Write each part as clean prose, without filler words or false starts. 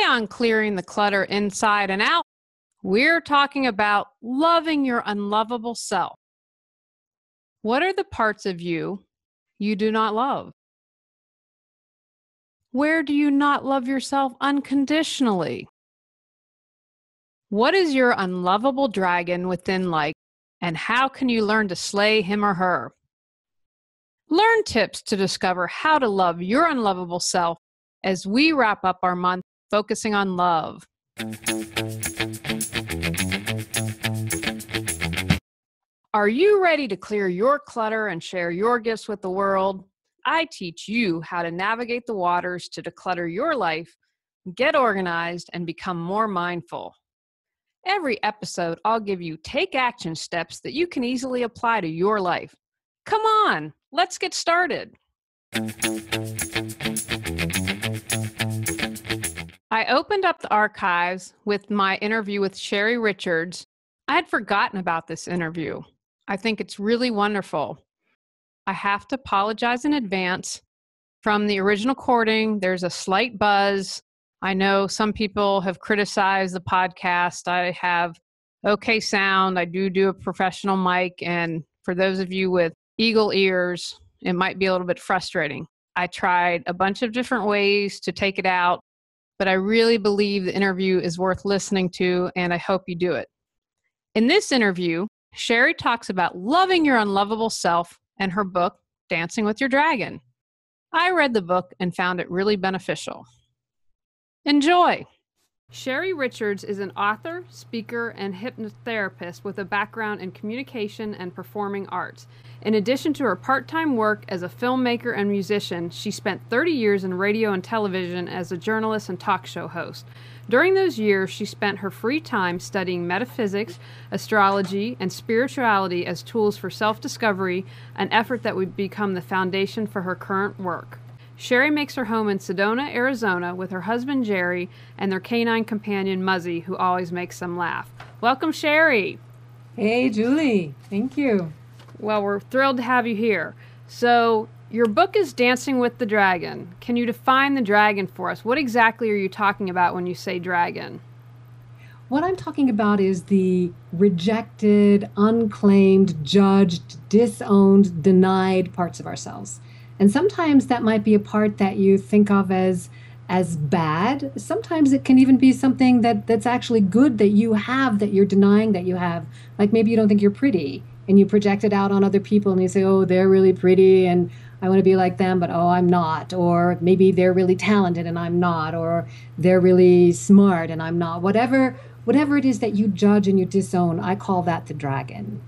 on Clearing the Clutter Inside and Out, we're talking about loving your unlovable self. What are the parts of you you do not love? Where do you not love yourself unconditionally? What is your unlovable dragon within like, and how can you learn to slay him or her? Learn tips to discover how to love your unlovable self as we wrap up our month focusing on love. Are you ready to clear your clutter and share your gifts with the world? I teach you how to navigate the waters to declutter your life, get organized, and become more mindful. Every episode, I'll give you take action steps that you can easily apply to your life. Come on, let's get started. I opened up the archives with my interview with Sherry Richards. I had forgotten about this interview. I think it's really wonderful. I have to apologize in advance. From the original recording, there's a slight buzz. I know some people have criticized the podcast. I have okay sound. I do a professional mic. And for those of you with eagle ears, it might be a little bit frustrating. I tried a bunch of different ways to take it out, but I really believe the interview is worth listening to, and I hope you do it. In this interview, Sherry talks about loving your unlovable self and her book, Dancing with Your Dragon. I read the book and found it really beneficial. Enjoy! Sherry Richards is an author, speaker, and hypnotherapist with a background in communication and performing arts. In addition to her part-time work as a filmmaker and musician, she spent 30 years in radio and television as a journalist and talk show host. During those years, she spent her free time studying metaphysics, astrology, and spirituality as tools for self-discovery, an effort that would become the foundation for her current work. Sherry makes her home in Sedona, Arizona, with her husband Jerry and their canine companion Muzzy, who always makes them laugh. Welcome, Sherry. Hey, Julie. Thank you. Well, we're thrilled to have you here. So, your book is Dancing with the Dragon. Can you define the dragon for us? What exactly are you talking about when you say dragon? What I'm talking about is the rejected, unclaimed, judged, disowned, denied parts of ourselves. And sometimes that might be a part that you think of as bad. Sometimes it can even be something that's actually good that you have, that you're denying that you have. Like maybe you don't think you're pretty and you project it out on other people and you say, oh, they're really pretty and I want to be like them, but oh, I'm not. Or maybe they're really talented and I'm not. Or they're really smart and I'm not. Whatever it is that you judge and you disown, I call that the dragon.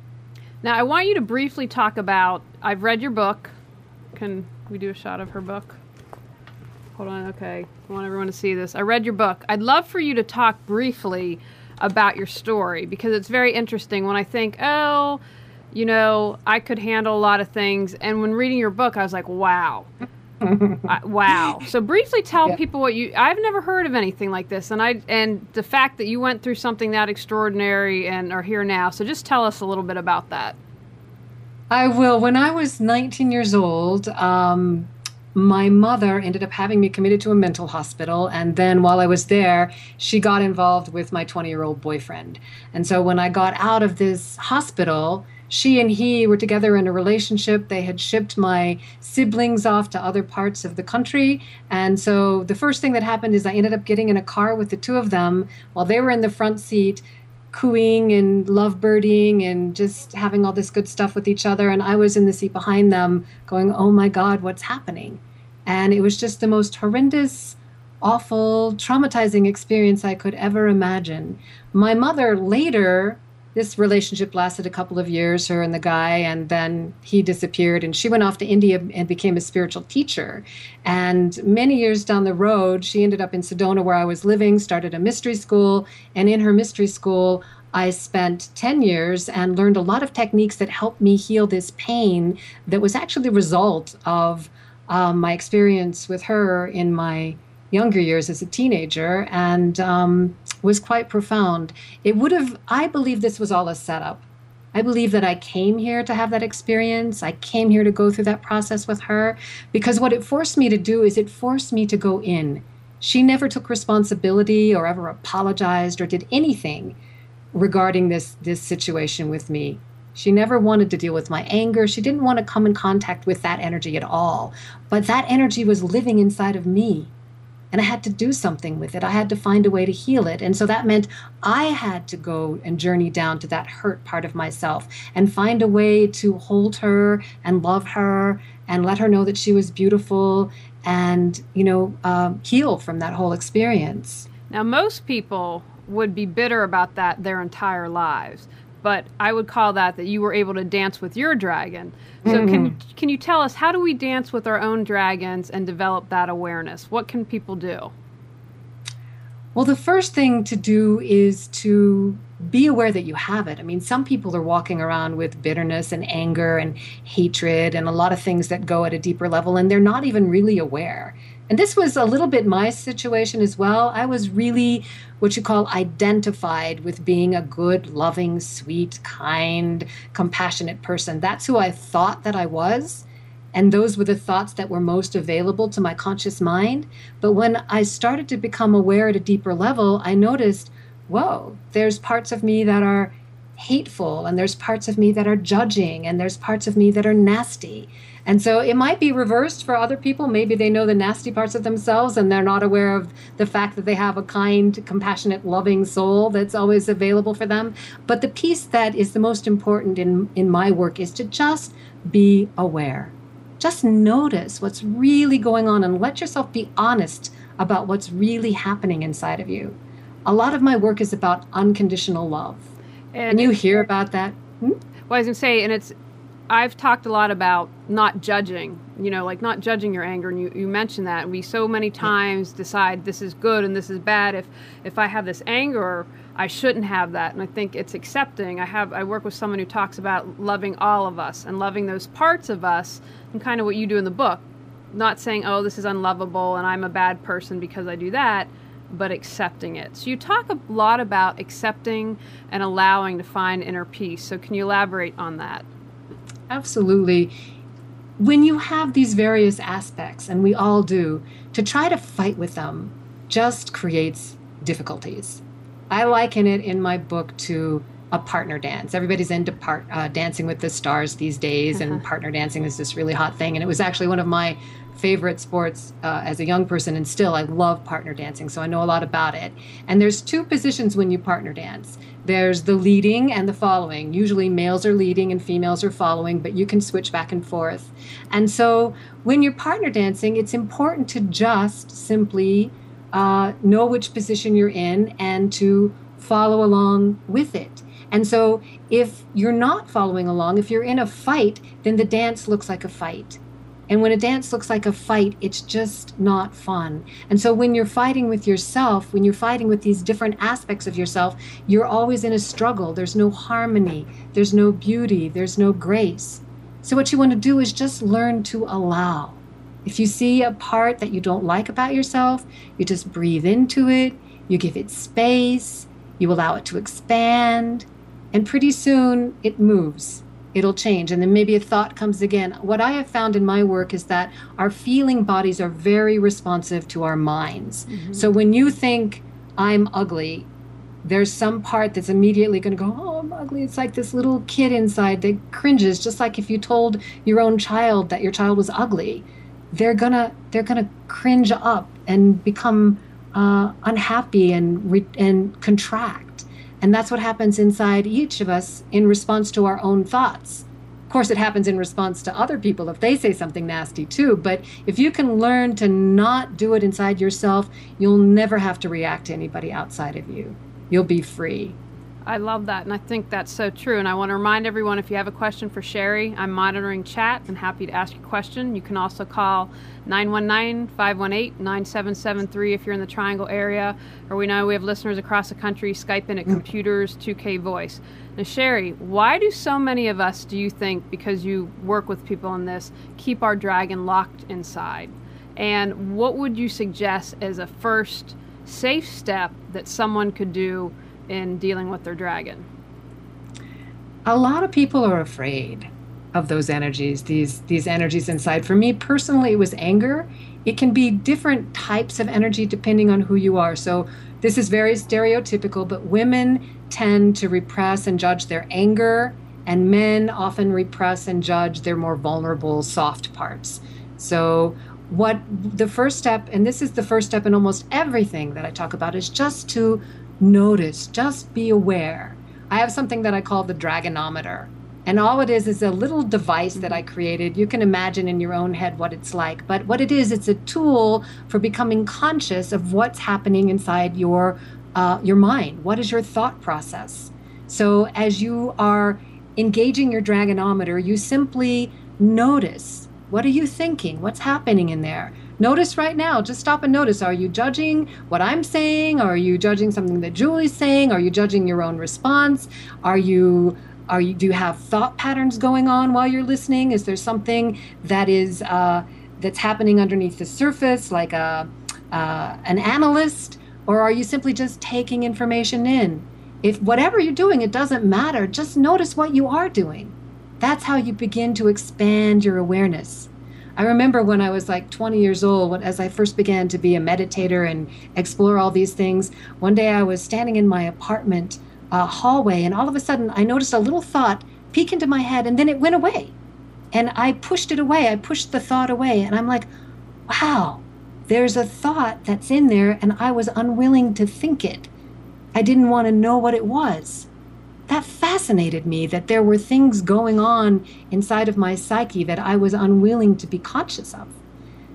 Now, I want you to briefly talk about, I've read your book. Can we do a shot of her book? Hold on, okay. I want everyone to see this. I read your book. I'd love for you to talk briefly about your story because it's very interesting. When I think, oh, you know, I could handle a lot of things. And when reading your book, I was like, wow. Wow. So briefly tell people what I've never heard of anything like this. And the fact that you went through something that extraordinary and are here now. So just tell us a little bit about that. I will. When I was 19 years old, my mother ended up having me committed to a mental hospital. And then while I was there, she got involved with my 20-year-old boyfriend. And so when I got out of this hospital, she and he were together in a relationship. They had shipped my siblings off to other parts of the country. And so the first thing that happened is I ended up getting in a car with the two of them while they were in the front seat, cooing and loveboarding and just having all this good stuff with each other. And I was in the seat behind them going, oh my God, what's happening? And it was just the most horrendous, awful, traumatizing experience I could ever imagine. My mother later, this relationship lasted a couple of years, her and the guy, and then he disappeared and she went off to India and became a spiritual teacher. And many years down the road, she ended up in Sedona where I was living, started a mystery school. And in her mystery school, I spent 10 years and learned a lot of techniques that helped me heal this pain that was actually the result of my experience with her in my younger years as a teenager, and was quite profound. I believe this was all a setup. I believe that I came here to have that experience. I came here to go through that process with her because what it forced me to do is it forced me to go in. She never took responsibility or ever apologized or did anything regarding this situation with me. She never wanted to deal with my anger. She didn't want to come in contact with that energy at all. But that energy was living inside of me. And I had to do something with it. I had to find a way to heal it. And so that meant I had to go and journey down to that hurt part of myself and find a way to hold her and love her and let her know that she was beautiful and, heal from that whole experience. Now, most people would be bitter about that their entire lives. But I would call that you were able to dance with your dragon. So can you tell us, how do we dance with our own dragons and develop that awareness? What can people do? Well, the first thing to do is to be aware that you have it. I mean, some people are walking around with bitterness and anger and hatred and a lot of things that go at a deeper level, and they're not even really aware. And this was a little bit my situation as well. I was really what you call identified with being a good, loving, sweet, kind, compassionate person. That's who I thought that I was. And those were the thoughts that were most available to my conscious mind. But when I started to become aware at a deeper level, I noticed, whoa, there's parts of me that are hateful, and there's parts of me that are judging, and there's parts of me that are nasty. And so it might be reversed for other people. Maybe they know the nasty parts of themselves and they're not aware of the fact that they have a kind, compassionate, loving soul that's always available for them. But the piece that is the most important in my work is to just be aware. Just notice what's really going on and let yourself be honest about what's really happening inside of you. A lot of my work is about unconditional love. And you hear about that? Well, I was going to say, I've talked a lot about not judging, like not judging your anger. And you mentioned that. We so many times decide this is good and this is bad. If I have this anger, I shouldn't have that. And I think it's accepting. I work with someone who talks about loving all of us and loving those parts of us, and kind of what you do in the book. Not saying, oh, this is unlovable and I'm a bad person because I do that, but accepting it. So you talk a lot about accepting and allowing to find inner peace. So can you elaborate on that? Absolutely. When you have these various aspects, and we all do, to try to fight with them just creates difficulties. I liken it in my book to a partner dance. Everybody's into Dancing with the Stars these days, and partner dancing is this really hot thing. And it was actually one of my favorite sports as a young person, and still I love partner dancing, so I know a lot about it. And there's two positions when you partner dance. There's the leading and the following. Usually males are leading and females are following, but you can switch back and forth. And so when you're partner dancing, it's important to just simply know which position you're in and to follow along with it. And so if you're not following along, if you're in a fight, then the dance looks like a fight. And when a dance looks like a fight, it's just not fun. And so when you're fighting with yourself, when you're fighting with these different aspects of yourself, you're always in a struggle. There's no harmony. There's no beauty. There's no grace. So what you want to do is just learn to allow. If you see a part that you don't like about yourself, you just breathe into it. You give it space. You allow it to expand. And pretty soon it moves. It'll change. And then maybe a thought comes again. What I have found in my work is that our feeling bodies are very responsive to our minds. Mm-hmm. So when you think, I'm ugly, there's some part that's immediately going to go, oh, I'm ugly. It's like this little kid inside that cringes, just like if you told your own child that your child was ugly. They're gonna cringe up and become unhappy and contract. And that's what happens inside each of us in response to our own thoughts. Of course, it happens in response to other people if they say something nasty too. But if you can learn to not do it inside yourself, you'll never have to react to anybody outside of you. You'll be free. I love that, and I think that's so true. And I want to remind everyone, if you have a question for Sherry, I'm monitoring chat and happy to ask your question. You can also call 919-518-9773 if you're in the Triangle area, or we know we have listeners across the country. Skype in at Computers 2K Voice. Now, Sherry, why do so many of us, do you think, because you work with people in this, keep our dragon locked inside? And what would you suggest as a first safe step that someone could do in dealing with their dragon? A lot of people are afraid of those energies, these energies inside. For me personally, it was anger. It can be different types of energy depending on who you are. So this is very stereotypical, but women tend to repress and judge their anger, and men often repress and judge their more vulnerable, soft parts. So what the first step, and this is the first step in almost everything that I talk about, is just to notice, just be aware. I have something that I call the dragonometer. And all it is a little device that I created. You can imagine in your own head what it's like. But what it is, it's a tool for becoming conscious of what's happening inside your mind. What is your thought process? So as you are engaging your dragonometer, you simply notice. What are you thinking? What's happening in there? Notice right now. Just stop and notice. Are you judging what I'm saying? Are you judging something that Julie's saying? Are you judging your own response? Do you have thought patterns going on while you're listening? Is there something that is that's happening underneath the surface, like an analyst, or are you simply just taking information in? If whatever you're doing, it doesn't matter. Just notice what you are doing. That's how you begin to expand your awareness. I remember when I was like 20 years old, as I first began to be a meditator and explore all these things, one day I was standing in my apartment hallway, and all of a sudden I noticed a little thought peek into my head, and then it went away. And I pushed it away. I pushed the thought away, and I'm like, wow, there's a thought that's in there, and I was unwilling to think it. I didn't want to know what it was. That fascinated me, that there were things going on inside of my psyche that I was unwilling to be conscious of.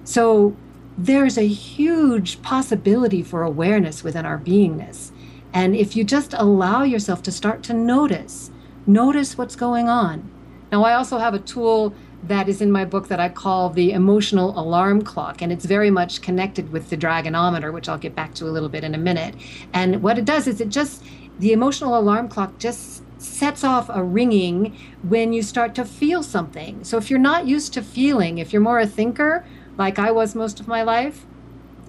So there's a huge possibility for awareness within our beingness. And if you just allow yourself to start to notice what's going on. Now, I also have a tool that is in my book that I call the emotional alarm clock, and it's very much connected with the dragonometer, which I'll get back to a little bit in a minute. And what it does is the emotional alarm clock just sets off a ringing when you start to feel something. So if you're not used to feeling, if you're more a thinker, like I was most of my life,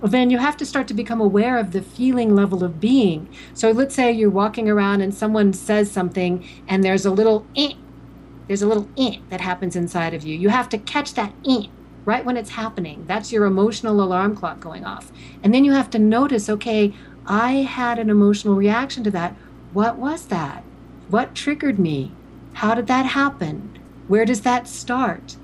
then you have to start to become aware of the feeling level of being. So let's say you're walking around and someone says something and there's a little that happens inside of you. You have to catch that right when it's happening. That's your emotional alarm clock going off. And then you have to notice, okay, I had an emotional reaction to that. What was that? What triggered me? How did that happen? Where does that start?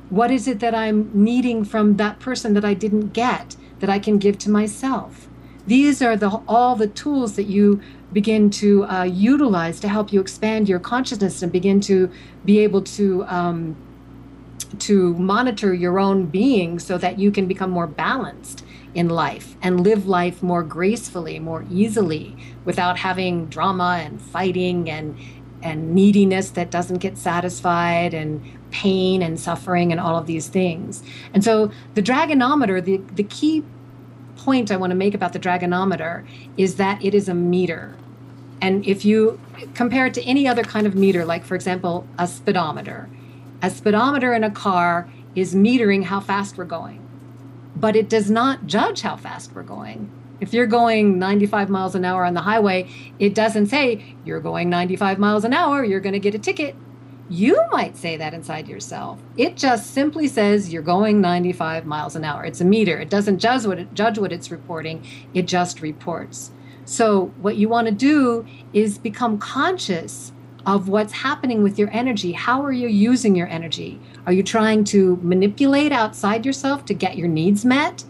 What is it that I'm needing from that person that I didn't get, that I can give to myself? These are all the tools that you begin to utilize to help you expand your consciousness and begin to be able to monitor your own being so that you can become more balanced in life and live life more gracefully, more easily, without having drama and fighting and neediness that doesn't get satisfied, and pain and suffering and all of these things. And so the dragonometer, the key point I want to make about the dragonometer is that it is a meter. And if you compare it to any other kind of meter, like for example, a speedometer in a car is metering how fast we're going, but it does not judge how fast we're going. If you're going 95 miles an hour on the highway, it doesn't say you're going 95 miles an hour, you're going to get a ticket. You might say that inside yourself. It just simply says you're going 95 miles an hour. It's a meter. It doesn't judge what it's reporting. It just reports. So what you want to do is become conscious of what's happening with your energy. How are you using your energy? Are you trying to manipulate outside yourself to get your needs met?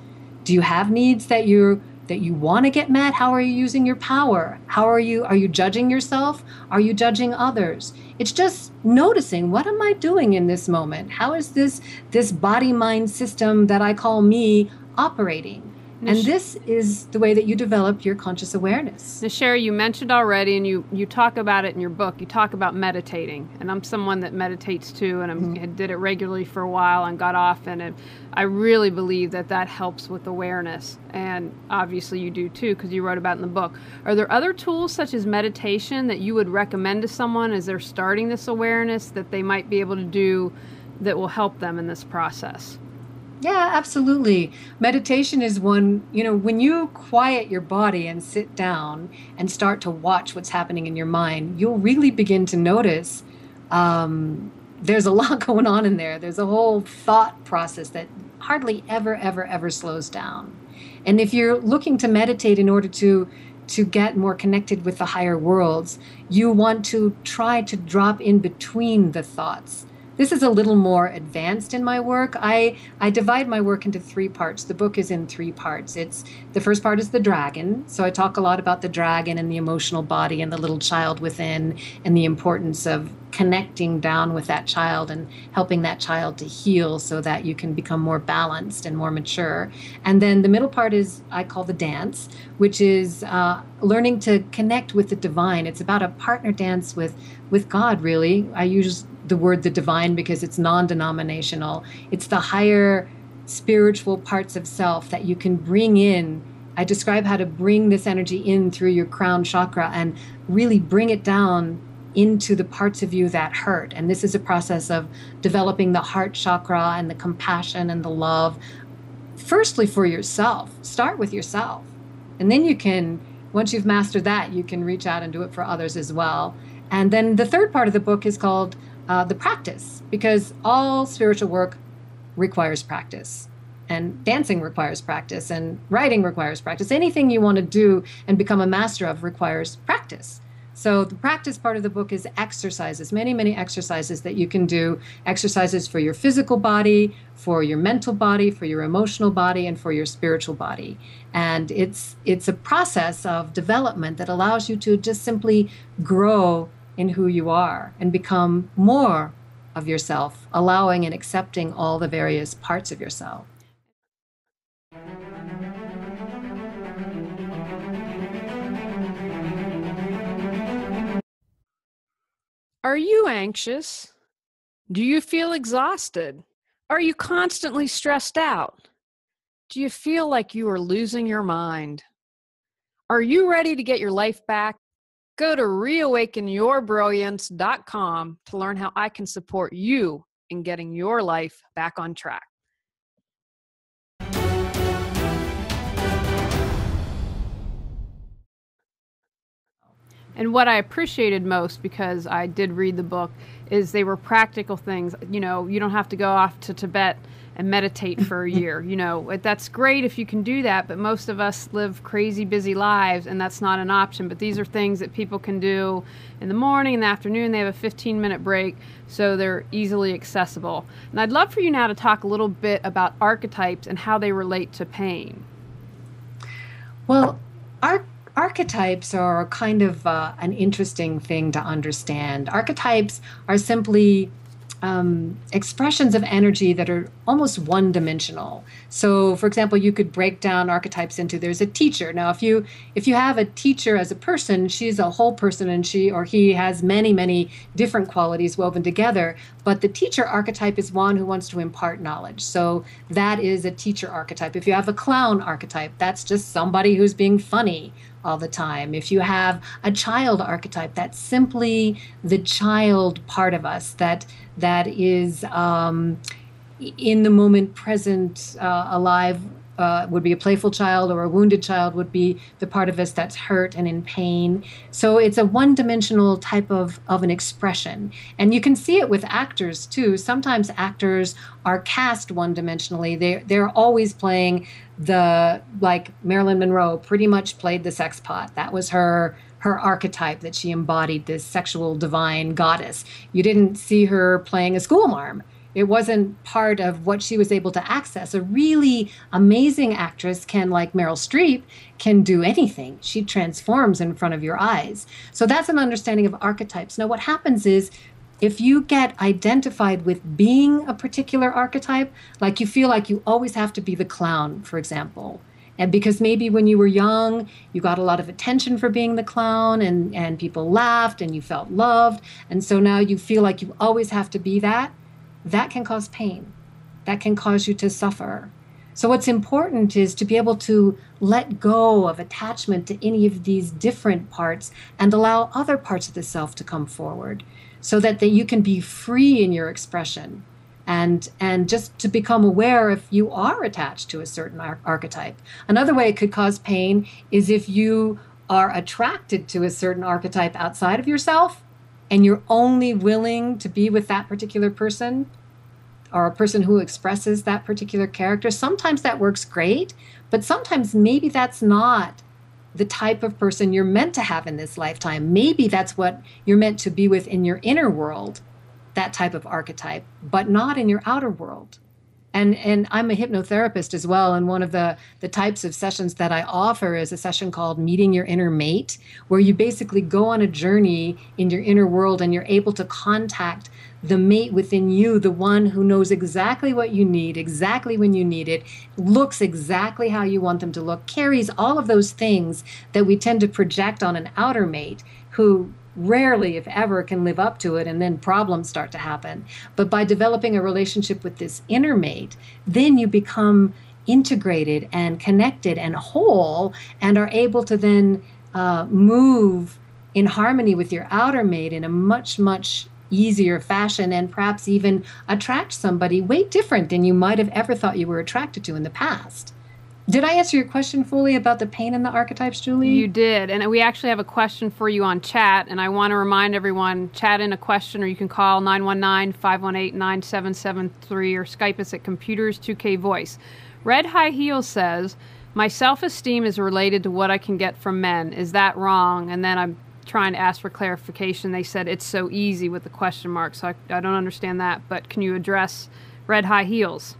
Do you have needs that you want to get met? How are you using your power? Are you judging yourself? Are you judging others? It's just noticing, what am I doing in this moment? How is this body-mind system that I call me operating? And this is the way that you develop your conscious awareness. Now, Sherry, you mentioned already, and you talk about it in your book, you talk about meditating. And I'm someone that meditates too, and I did it regularly for a while and got off. And I really believe that helps with awareness. And obviously you do too, because you wrote about it in the book. Are there other tools such as meditation that you would recommend to someone as they're starting this awareness that they might be able to do that will help them in this process? Yeah, absolutely. Meditation is one, when you quiet your body and sit down and start to watch what's happening in your mind, you'll really begin to notice there's a lot going on in there. There's a whole thought process that hardly ever, ever, ever slows down. And if you're looking to meditate in order to get more connected with the higher worlds, you want to try to drop in between the thoughts. This is a little more advanced in my work. I divide my work into three parts. The book is in three parts. The first part is the dragon. So I talk a lot about the dragon and the emotional body and the little child within, and the importance of connecting down with that child and helping that child to heal so that you can become more balanced and more mature. And then the middle part is, I call the dance, which is learning to connect with the divine. It's about a partner dance with God, really. I use the word the divine because it's non-denominational. It's the higher spiritual parts of self that you can bring in. I describe how to bring this energy in through your crown chakra and really bring it down into the parts of you that hurt. And this is a process of developing the heart chakra and the compassion and the love. Firstly, for yourself. Start with yourself. And then you can, once you've mastered that, you can reach out and do it for others as well. And then the third part of the book is called the practice, because all spiritual work requires practice, and dancing requires practice, and writing requires practice. Anything you want to do and become a master of requires practice. So the practice part of the book is exercises, many, many exercises that you can do, exercises for your physical body, for your mental body, for your emotional body, and for your spiritual body. And it's a process of development that allows you to just simply grow in who you are and become more of yourself, allowing and accepting all the various parts of yourself. Are you anxious? Do you feel exhausted? Are you constantly stressed out? Do you feel like you are losing your mind? Are you ready to get your life back? Go to reawakenyourbrilliance.com to learn how I can support you in getting your life back on track. And what I appreciated most, because I did read the book, is they were practical things. You know, you don't have to go off to Tibet and meditate for a year. You know, that's great if you can do that, but most of us live crazy busy lives, and that's not an option. But these are things that people can do in the morning, in the afternoon. They have a 15-minute break, so they're easily accessible. And I'd love for you now to talk a little bit about archetypes and how they relate to pain. Well, archetypes are kind of an interesting thing to understand. Archetypes are simply expressions of energy that are almost one-dimensional. So, for example, you could break down archetypes into, there's a teacher. Now, if you have a teacher as a person, she's a whole person, and she or he has many, many different qualities woven together. But the teacher archetype is one who wants to impart knowledge. So that is a teacher archetype. If you have a clown archetype, that's just somebody who's being funny all the time. If you have a child archetype, that's simply the child part of us that is in the moment, present, alive. Would be a playful child, or a wounded child would be the part of us that's hurt and in pain. So it's a one-dimensional type of an expression. And you can see it with actors too. Sometimes actors are cast one-dimensionally. They're always playing like Marilyn Monroe pretty much played the sex pot. That was her archetype, that she embodied, this sexual divine goddess. You didn't see her playing a schoolmarm. It wasn't part of what she was able to access. A really amazing actress can, like Meryl Streep, can do anything. She transforms in front of your eyes. So that's an understanding of archetypes. Now, what happens is, if you get identified with being a particular archetype, like you feel like you always have to be the clown, for example, and because maybe when you were young, you got a lot of attention for being the clown, and people laughed and you felt loved, and so now you feel like you always have to be that, that can cause pain. That can cause you to suffer. So what's important is to be able to let go of attachment to any of these different parts and allow other parts of the self to come forward, so that you can be free in your expression, and just to become aware if you are attached to a certain archetype. Another way it could cause pain is if you are attracted to a certain archetype outside of yourself, and you're only willing to be with that particular person or a person who expresses that particular character, sometimes that works great, but sometimes maybe that's not the type of person you're meant to have in this lifetime. Maybe that's what you're meant to be with in your inner world, that type of archetype, but not in your outer world. And I'm a hypnotherapist as well. And one of the types of sessions that I offer is a session called Meeting Your Inner Mate, where you basically go on a journey in your inner world and you're able to contact the mate within you, the one who knows exactly what you need, exactly when you need it, looks exactly how you want them to look, carries all of those things that we tend to project on an outer mate who rarely, if ever, can live up to it, and then problems start to happen. But by developing a relationship with this inner mate, then you become integrated and connected and whole and are able to then move in harmony with your outer mate in a much, much easier fashion, and perhaps even attract somebody way different than you might have ever thought you were attracted to in the past. Did I answer your question fully about the pain in the archetypes, Julie? You did. And we actually have a question for you on chat. And I want to remind everyone, chat in a question, or you can call 919-518-9773 or Skype us at Computers2K Voice. Red High Heels says, my self-esteem is related to what I can get from men. Is that wrong? And then I'm trying to ask for clarification. They said it's so easy with the question mark. So I don't understand that. But can you address Red High Heels?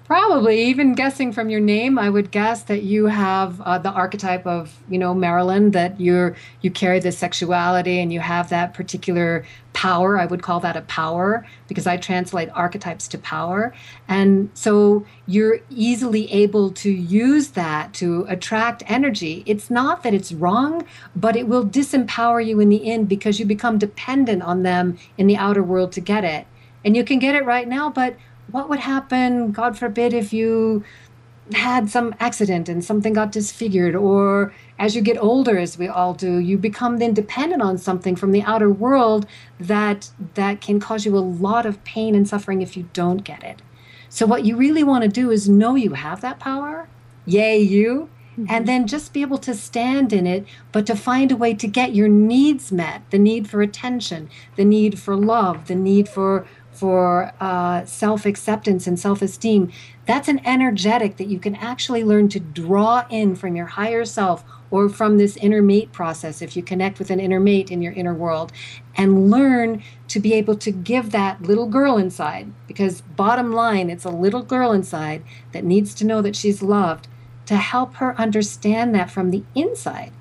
Probably, even guessing from your name, I would guess that you have the archetype of, Marilyn, that you carry this sexuality and you have that particular power. I would call that a power because I translate archetypes to power. And so you're easily able to use that to attract energy. It's not that it's wrong, but it will disempower you in the end because you become dependent on them in the outer world to get it. And you can get it right now, but what would happen, God forbid, if you had some accident and something got disfigured, or as you get older, as we all do, you become then dependent on something from the outer world that can cause you a lot of pain and suffering if you don't get it. So what you really want to do is know you have that power, yay you, and then just be able to stand in it, but to find a way to get your needs met, the need for attention, the need for love, the need for self-acceptance and self-esteem. That's an energetic that you can actually learn to draw in from your higher self or from this inner mate process if you connect with an inner mate in your inner world, and learn to be able to give that little girl inside, because bottom line, it's a little girl inside that needs to know that she's loved, to help her understand that from the inside.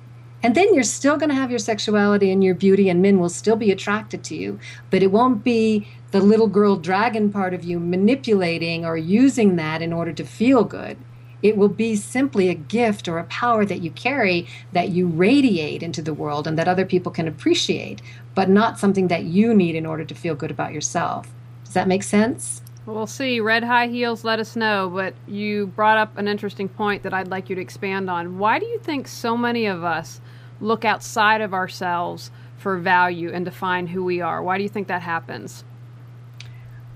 And then you're still going to have your sexuality and your beauty, and men will still be attracted to you, but it won't be the little girl dragon part of you manipulating or using that in order to feel good. It will be simply a gift or a power that you carry, that you radiate into the world and that other people can appreciate, but not something that you need in order to feel good about yourself. Does that make sense? We'll see. Red High Heels, let us know. But you brought up an interesting point that I'd like you to expand on. Why do you think so many of us look outside of ourselves for value and define who we are? Why do you think that happens?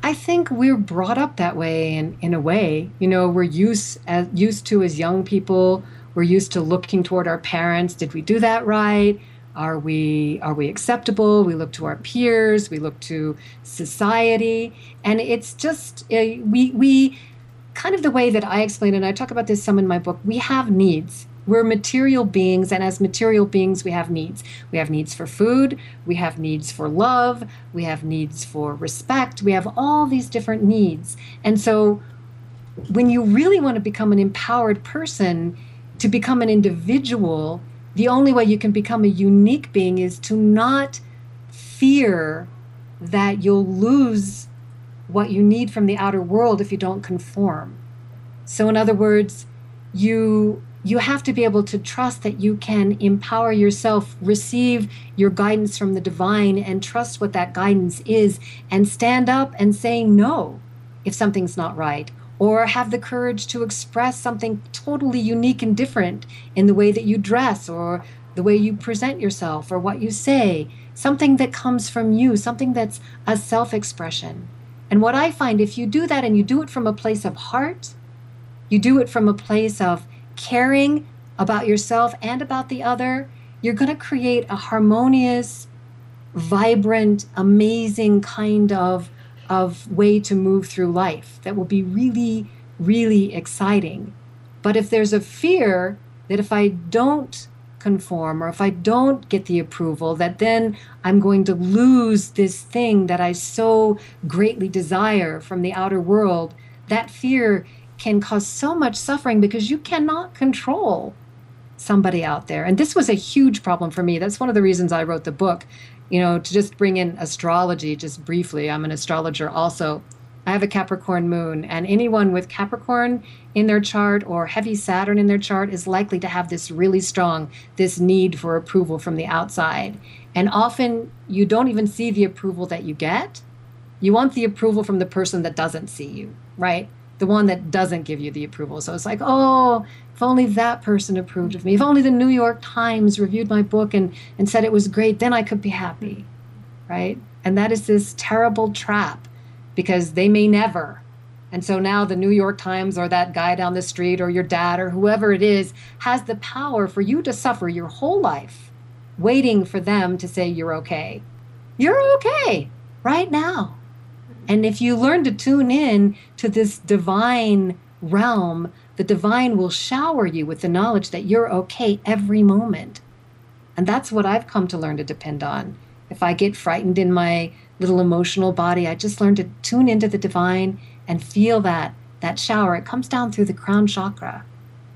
I think we're brought up that way in a way. We're used to, as young people, we're used to looking toward our parents. Did we do that right? Are we acceptable? We look to our peers. We look to society. And it's just, we kind of the way that I explain it, and I talk about this some in my book, we have needs. We're material beings, and as material beings, we have needs. We have needs for food, we have needs for love, we have needs for respect, we have all these different needs. And so when you really want to become an empowered person, to become an individual, the only way you can become a unique being is to not fear that you'll lose what you need from the outer world if you don't conform. So in other words, you have to be able to trust that you can empower yourself, receive your guidance from the divine, and trust what that guidance is, and stand up and say no if something's not right, or have the courage to express something totally unique and different in the way that you dress, or the way you present yourself, or what you say, something that comes from you, something that's a self-expression. And what I find, if you do that and you do it from a place of heart, you do it from a place of caring about yourself and about the other, you're going to create a harmonious vibrant, amazing kind of way to move through life that will be really, really exciting. But if there's a fear that if I don't conform or if I don't get the approval, that then I'm going to lose this thing that I so greatly desire from the outer world, that fear can cause so much suffering because you cannot control somebody out there. And this was a huge problem for me. That's one of the reasons I wrote the book, to just bring in astrology just briefly. I'm an astrologer also. I have a Capricorn moon, and anyone with Capricorn in their chart or heavy Saturn in their chart is likely to have this really strong, this need for approval from the outside. And often you don't even see the approval that you get. You want the approval from the person that doesn't see you, right? The one that doesn't give you the approval. So it's like, oh, if only that person approved of me. If only the New York Times reviewed my book and said it was great, then I could be happy, right? And that is this terrible trap because they may never. And so now the New York Times or that guy down the street or your dad or whoever it is has the power for you to suffer your whole life waiting for them to say you're okay. You're okay right now. And if you learn to tune in to this divine realm, the divine will shower you with the knowledge that you're okay every moment. And that's what I've come to learn to depend on. If I get frightened in my little emotional body, I just learn to tune into the divine and feel that shower. It comes down through the crown chakra.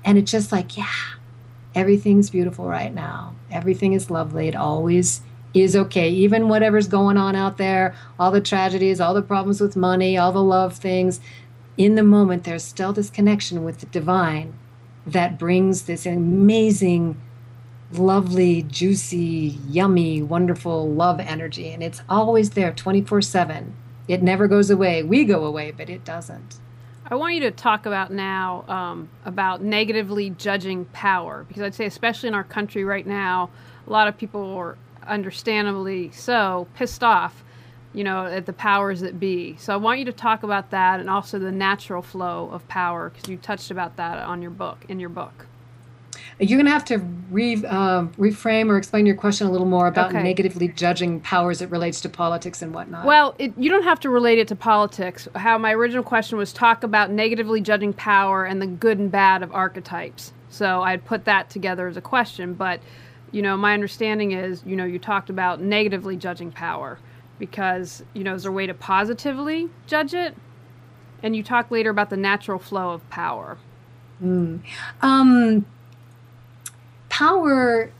And it's just like, yeah, everything's beautiful right now. Everything is lovely. It always is okay. Even whatever's going on out there, all the tragedies, all the problems with money, all the love things, in the moment, there's still this connection with the divine that brings this amazing, lovely, juicy, yummy, wonderful love energy. And it's always there 24/7. It never goes away. We go away, but it doesn't. I want you to talk about now about negatively judging power, because I'd say especially in our country right now, a lot of people are understandably so pissed off, at the powers that be. So I want you to talk about that and also the natural flow of power, because you touched about that in your book. You're going to have to reframe or explain your question a little more about negatively judging power as it relates to politics and whatnot. Well, you don't have to relate it to politics. How my original question was talk about negatively judging power and the good and bad of archetypes. So I'd put that together as a question. But, my understanding is, you talked about negatively judging power because, is there a way to positively judge it? And you talk later about the natural flow of power. Power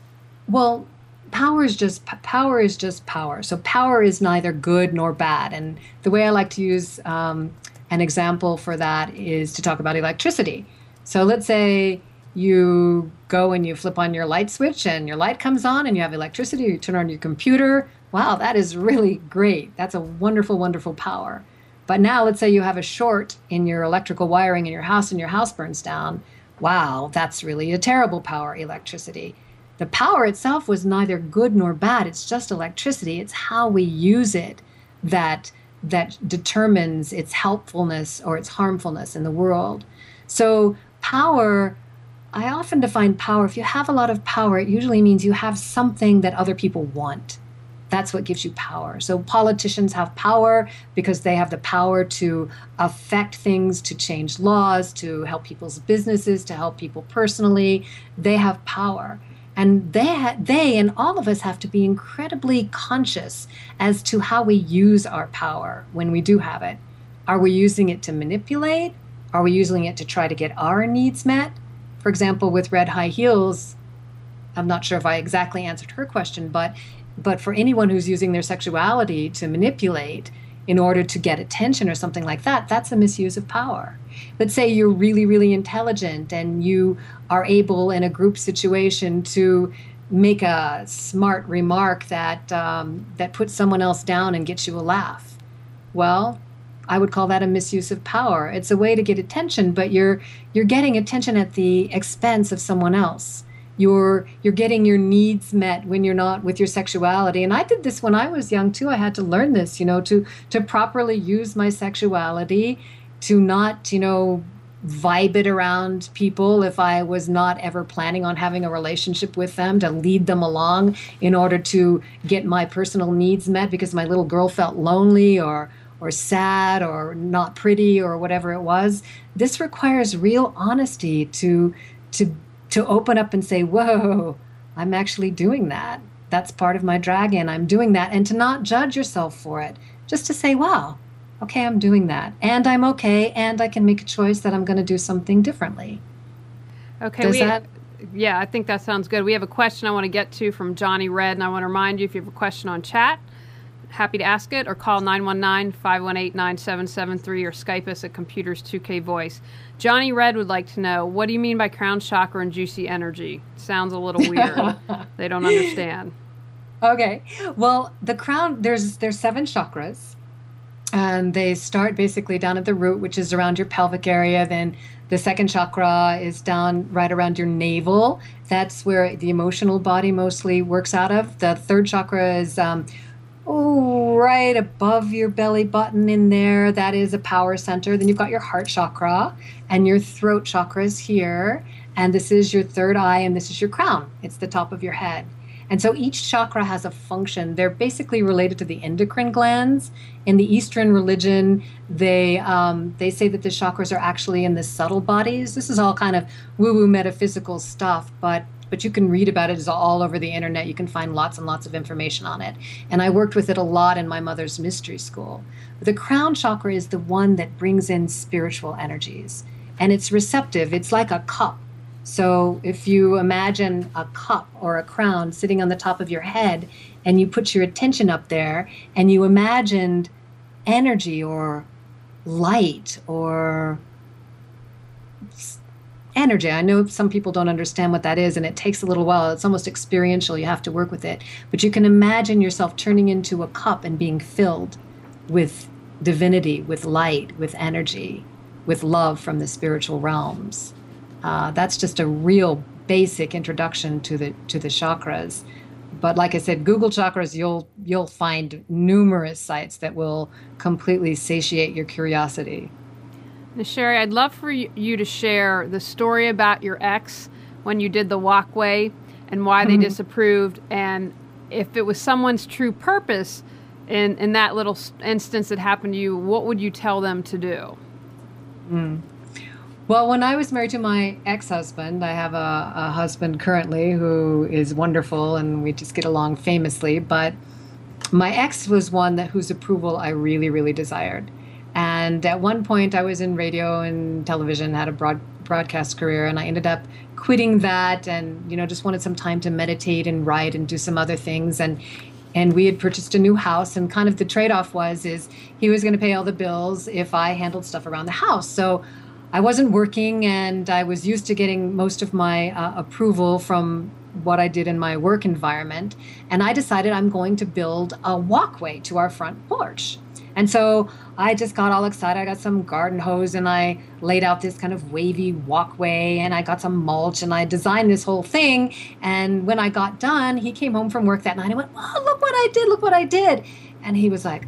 is just power. So power is neither good nor bad. And the way I like to use an example for that is to talk about electricity. So let's say you go and you flip on your light switch and your light comes on and you have electricity, you turn on your computer. Wow, that is really great. That's a wonderful, wonderful power. But now let's say you have a short in your electrical wiring in your house and your house burns down. Wow, that's really a terrible power, electricity. The power itself was neither good nor bad. It's just electricity. It's how we use it that determines its helpfulness or its harmfulness in the world. So power, I often define power. If you have a lot of power, it usually means you have something that other people want. That's what gives you power. So politicians have power because they have the power to affect things, to change laws, to help people's businesses, to help people personally. They have power. And they and all of us have to be incredibly conscious as to how we use our power when we do have it. Are we using it to manipulate? Are we using it to try to get our needs met? For example, with red high heels, I'm not sure if I exactly answered her question, but for anyone who's using their sexuality to manipulate in order to get attention or something like that, that's a misuse of power. Let's say you're really, really intelligent and you are able in a group situation to make a smart remark that puts someone else down and gets you a laugh. Well, I would call that a misuse of power. It's a way to get attention, but you're getting attention at the expense of someone else. You're getting your needs met when you're not with your sexuality. And I did this when I was young too. I had to learn this, to properly use my sexuality, to not, vibe it around people if I was not ever planning on having a relationship with them, to lead them along in order to get my personal needs met because my little girl felt lonely or sad or not pretty or whatever it was. This requires real honesty to open up and say, whoa, I'm actually doing that. That's part of my dragon. I'm doing that. And to not judge yourself for it, just to say, wow, okay, I'm doing that. And I'm okay. And I can make a choice that I'm going to do something differently. Okay. Yeah, I think that sounds good. We have a question I want to get to from Johnny Red. And I want to remind you, if you have a question on chat, happy to ask it, or call 919-518-9773 or Skype us at Computers2K Voice. Johnny Red would like to know, what do you mean by crown chakra and juicy energy? Sounds a little weird. They don't understand. Okay. Well, the crown, there's 7 chakras, and they start basically down at the root, which is around your pelvic area. Then the second chakra is down right around your navel. That's where the emotional body mostly works out of. The third chakra is right above your belly button in there. That is a power center. Then you've got your heart chakra, and your throat chakra is here. And this is your third eye, and this is your crown. It's the top of your head. And so each chakra has a function. They're basically related to the endocrine glands. In the Eastern religion, they say that the chakras are actually in the subtle bodies. This is all kind of woo-woo metaphysical stuff, but you can read about it. It's all over the internet. You can find lots and lots of information on it. And I worked with it a lot in my mother's mystery school. The crown chakra is the one that brings in spiritual energies. And it's receptive. It's like a cup. So if you imagine a cup or a crown sitting on the top of your head, and you put your attention up there, and you imagined energy or light or energy. I know some people don't understand what that is, and it takes a little while. It's almost experiential. You have to work with it. But you can imagine yourself turning into a cup and being filled with divinity, with light, with energy, with love from the spiritual realms. That's just a real basic introduction to the chakras. But like I said, Google chakras, you'll find numerous sites that will completely satiate your curiosity. Now, Sherry, I'd love for you to share the story about your ex when you did the walkway and why they disapproved, and if it was someone's true purpose in that little instance that happened to you, what would you tell them to do? Well, when I was married to my ex-husband, I have a husband currently who is wonderful, and we just get along famously, but my ex was one whose approval I really, really desired. And at one point, I was in radio and television, had a broadcast career, and I ended up quitting that, and just wanted some time to meditate and write and do some other things. And we had purchased a new house, and kind of the trade-off is he was going to pay all the bills if I handled stuff around the house. So I wasn't working, and I was used to getting most of my approval from what I did in my work environment. And I decided I'm going to build a walkway to our front porch. And so I just got all excited. I got some garden hose, and I laid out this kind of wavy walkway, and I got some mulch, and I designed this whole thing. And when I got done, he came home from work that night and went, "Oh, look what I did, look what I did." And he was like,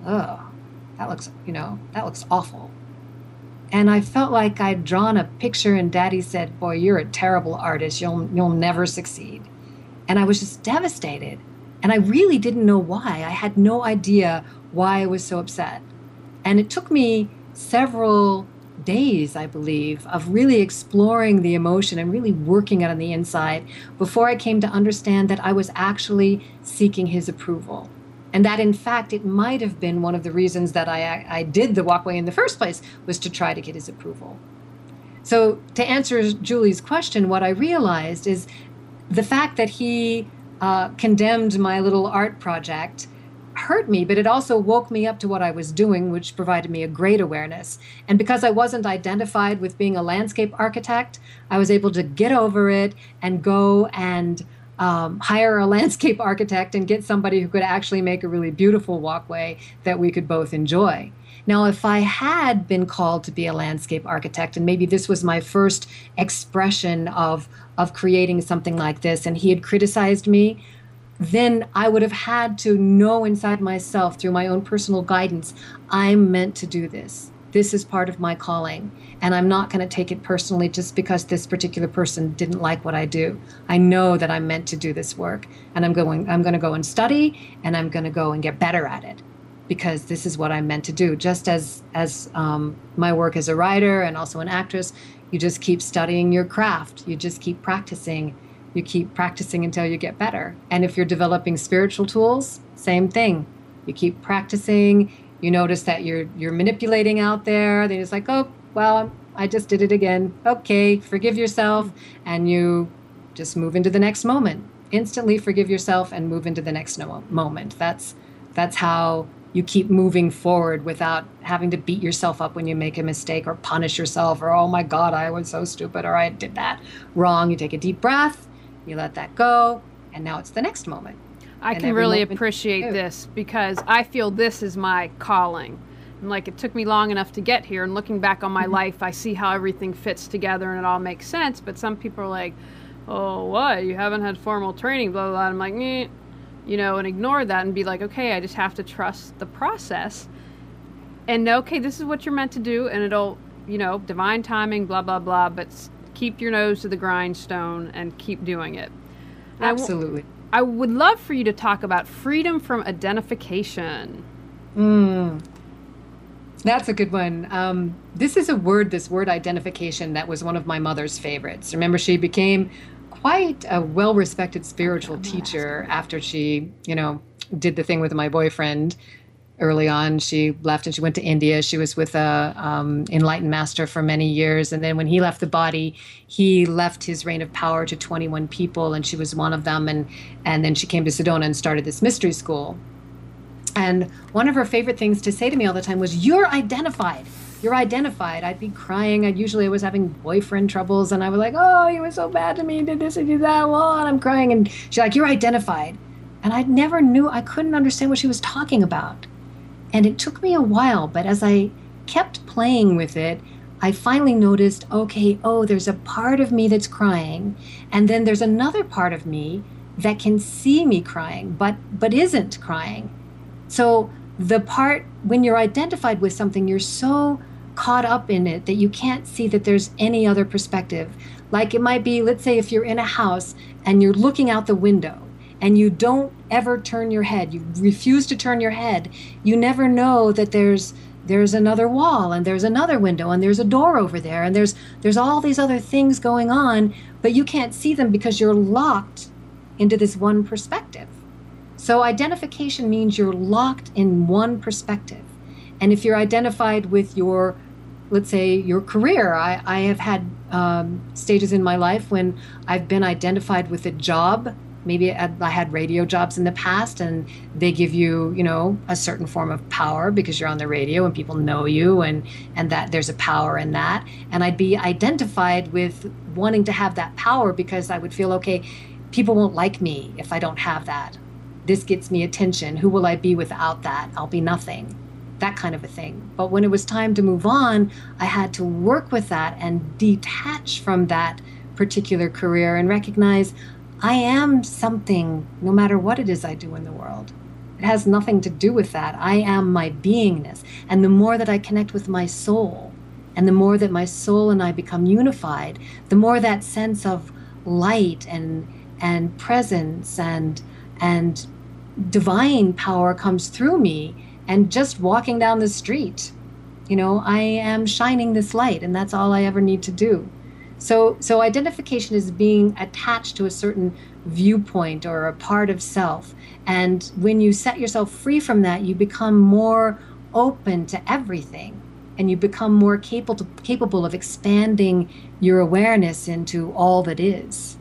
"Oh, that looks awful." And I felt like I'd drawn a picture, and Daddy said, "Boy, you're a terrible artist. You'll never succeed." And I was just devastated. And I really didn't know why. I had no idea why I was so upset. And it took me several days, I believe, of really exploring the emotion and really working it on the inside before I came to understand that I was actually seeking his approval. And that, in fact, it might have been one of the reasons that I did the walkway in the first place, was to try to get his approval. So to answer Julie's question, what I realized is the fact that he condemned my little art project hurt me, but it also woke me up to what I was doing, which provided me a great awareness. And because I wasn't identified with being a landscape architect, I was able to get over it and go and hire a landscape architect and get somebody who could actually make a really beautiful walkway that we could both enjoy. Now, if I had been called to be a landscape architect, and maybe this was my first expression of creating something like this, and he had criticized me, then I would have had to know inside myself through my own personal guidance, I'm meant to do this. this is part of my calling, and I'm not going to take it personally just because this particular person didn't like what I do. I know that I'm meant to do this work, and I'm going to go and study, and I'm going to go and get better at it, because this is what I'm meant to do. Just as my work as a writer and also an actress, you just keep studying your craft. You just keep practicing. You keep practicing until you get better. And if you're developing spiritual tools, same thing. You keep practicing. You notice that you're manipulating out there. Then it's like, oh, well, I just did it again. Okay, forgive yourself. And you just move into the next moment. Instantly forgive yourself and move into the next moment. That's how you keep moving forward without having to beat yourself up when you make a mistake or punish yourself or, oh my God, I was so stupid, or I did that wrong. You take a deep breath, you let that go, and now it's the next moment. I can really appreciate this, because I feel this is my calling. And like, it took me long enough to get here, and looking back on my life, I see how everything fits together and it all makes sense. But some people are like, oh, what? You haven't had formal training, blah, blah, blah. I'm like, you know, and ignore that and be like, okay, I just have to trust the process and know, okay, this is what you're meant to do, and it'll, you know, divine timing, blah, blah, blah, but keep your nose to the grindstone and keep doing it. Absolutely. I would love for you to talk about freedom from identification. That's a good one. This word identification, that was one of my mother's favorites. Remember, she became quite a well-respected spiritual teacher after she, you know, did the thing with my boyfriend early on. She left and she went to India. She was with a enlightened master for many years. And then when he left the body, he left his reign of power to 21 people, and she was one of them. And then she came to Sedona and started this mystery school. And one of her favorite things to say to me all the time was, you're identified. You're identified. I'd be crying. I was having boyfriend troubles, and I was like, oh, he was so bad to me, did this and did that, well, and I'm crying. And she's like, you're identified. And I couldn't understand what she was talking about. And it took me a while, but as I kept playing with it, I finally noticed, okay, there's a part of me that's crying, and then there's another part of me that can see me crying, but isn't crying. So the part, when you're identified with something, you're so caught up in it that you can't see that there's any other perspective. Like it might be, let's say if you're in a house and you're looking out the window, and you don't ever turn your head, you refuse to turn your head, you never know that there's another wall, and there's another window, and there's a door over there, and there's all these other things going on, but you can't see them because you're locked into this one perspective. So identification means you're locked in one perspective. And if you're identified with your, let's say, your career, I have had stages in my life when I've been identified with a job. Maybe I had radio jobs in the past, and they give you, you know, a certain form of power because you're on the radio and people know you, and that there's a power in that. And I'd be identified with wanting to have that power because I would feel, okay, people won't like me if I don't have that. This gets me attention. Who will I be without that? I'll be nothing. That kind of a thing. But when it was time to move on, I had to work with that and detach from that particular career and recognize I am something no matter what it is I do in the world. It has nothing to do with that. I am my beingness. And the more that I connect with my soul, and the more that my soul and I become unified, the more that sense of light and presence and divine power comes through me. And just walking down the street, you know, I am shining this light, and that's all I ever need to do. So identification is being attached to a certain viewpoint or a part of self. And when you set yourself free from that, you become more open to everything, and you become more capable of expanding your awareness into all that is.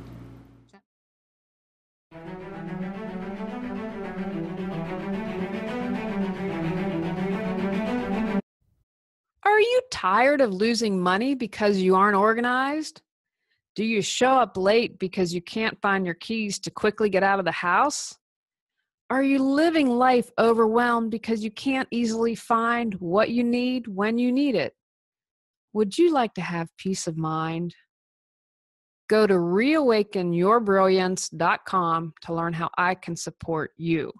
Are you tired of losing money because you aren't organized? Do you show up late because you can't find your keys to quickly get out of the house? Are you living life overwhelmed because you can't easily find what you need when you need it? Would you like to have peace of mind? Go to reawakenyourbrilliance.com to learn how I can support you.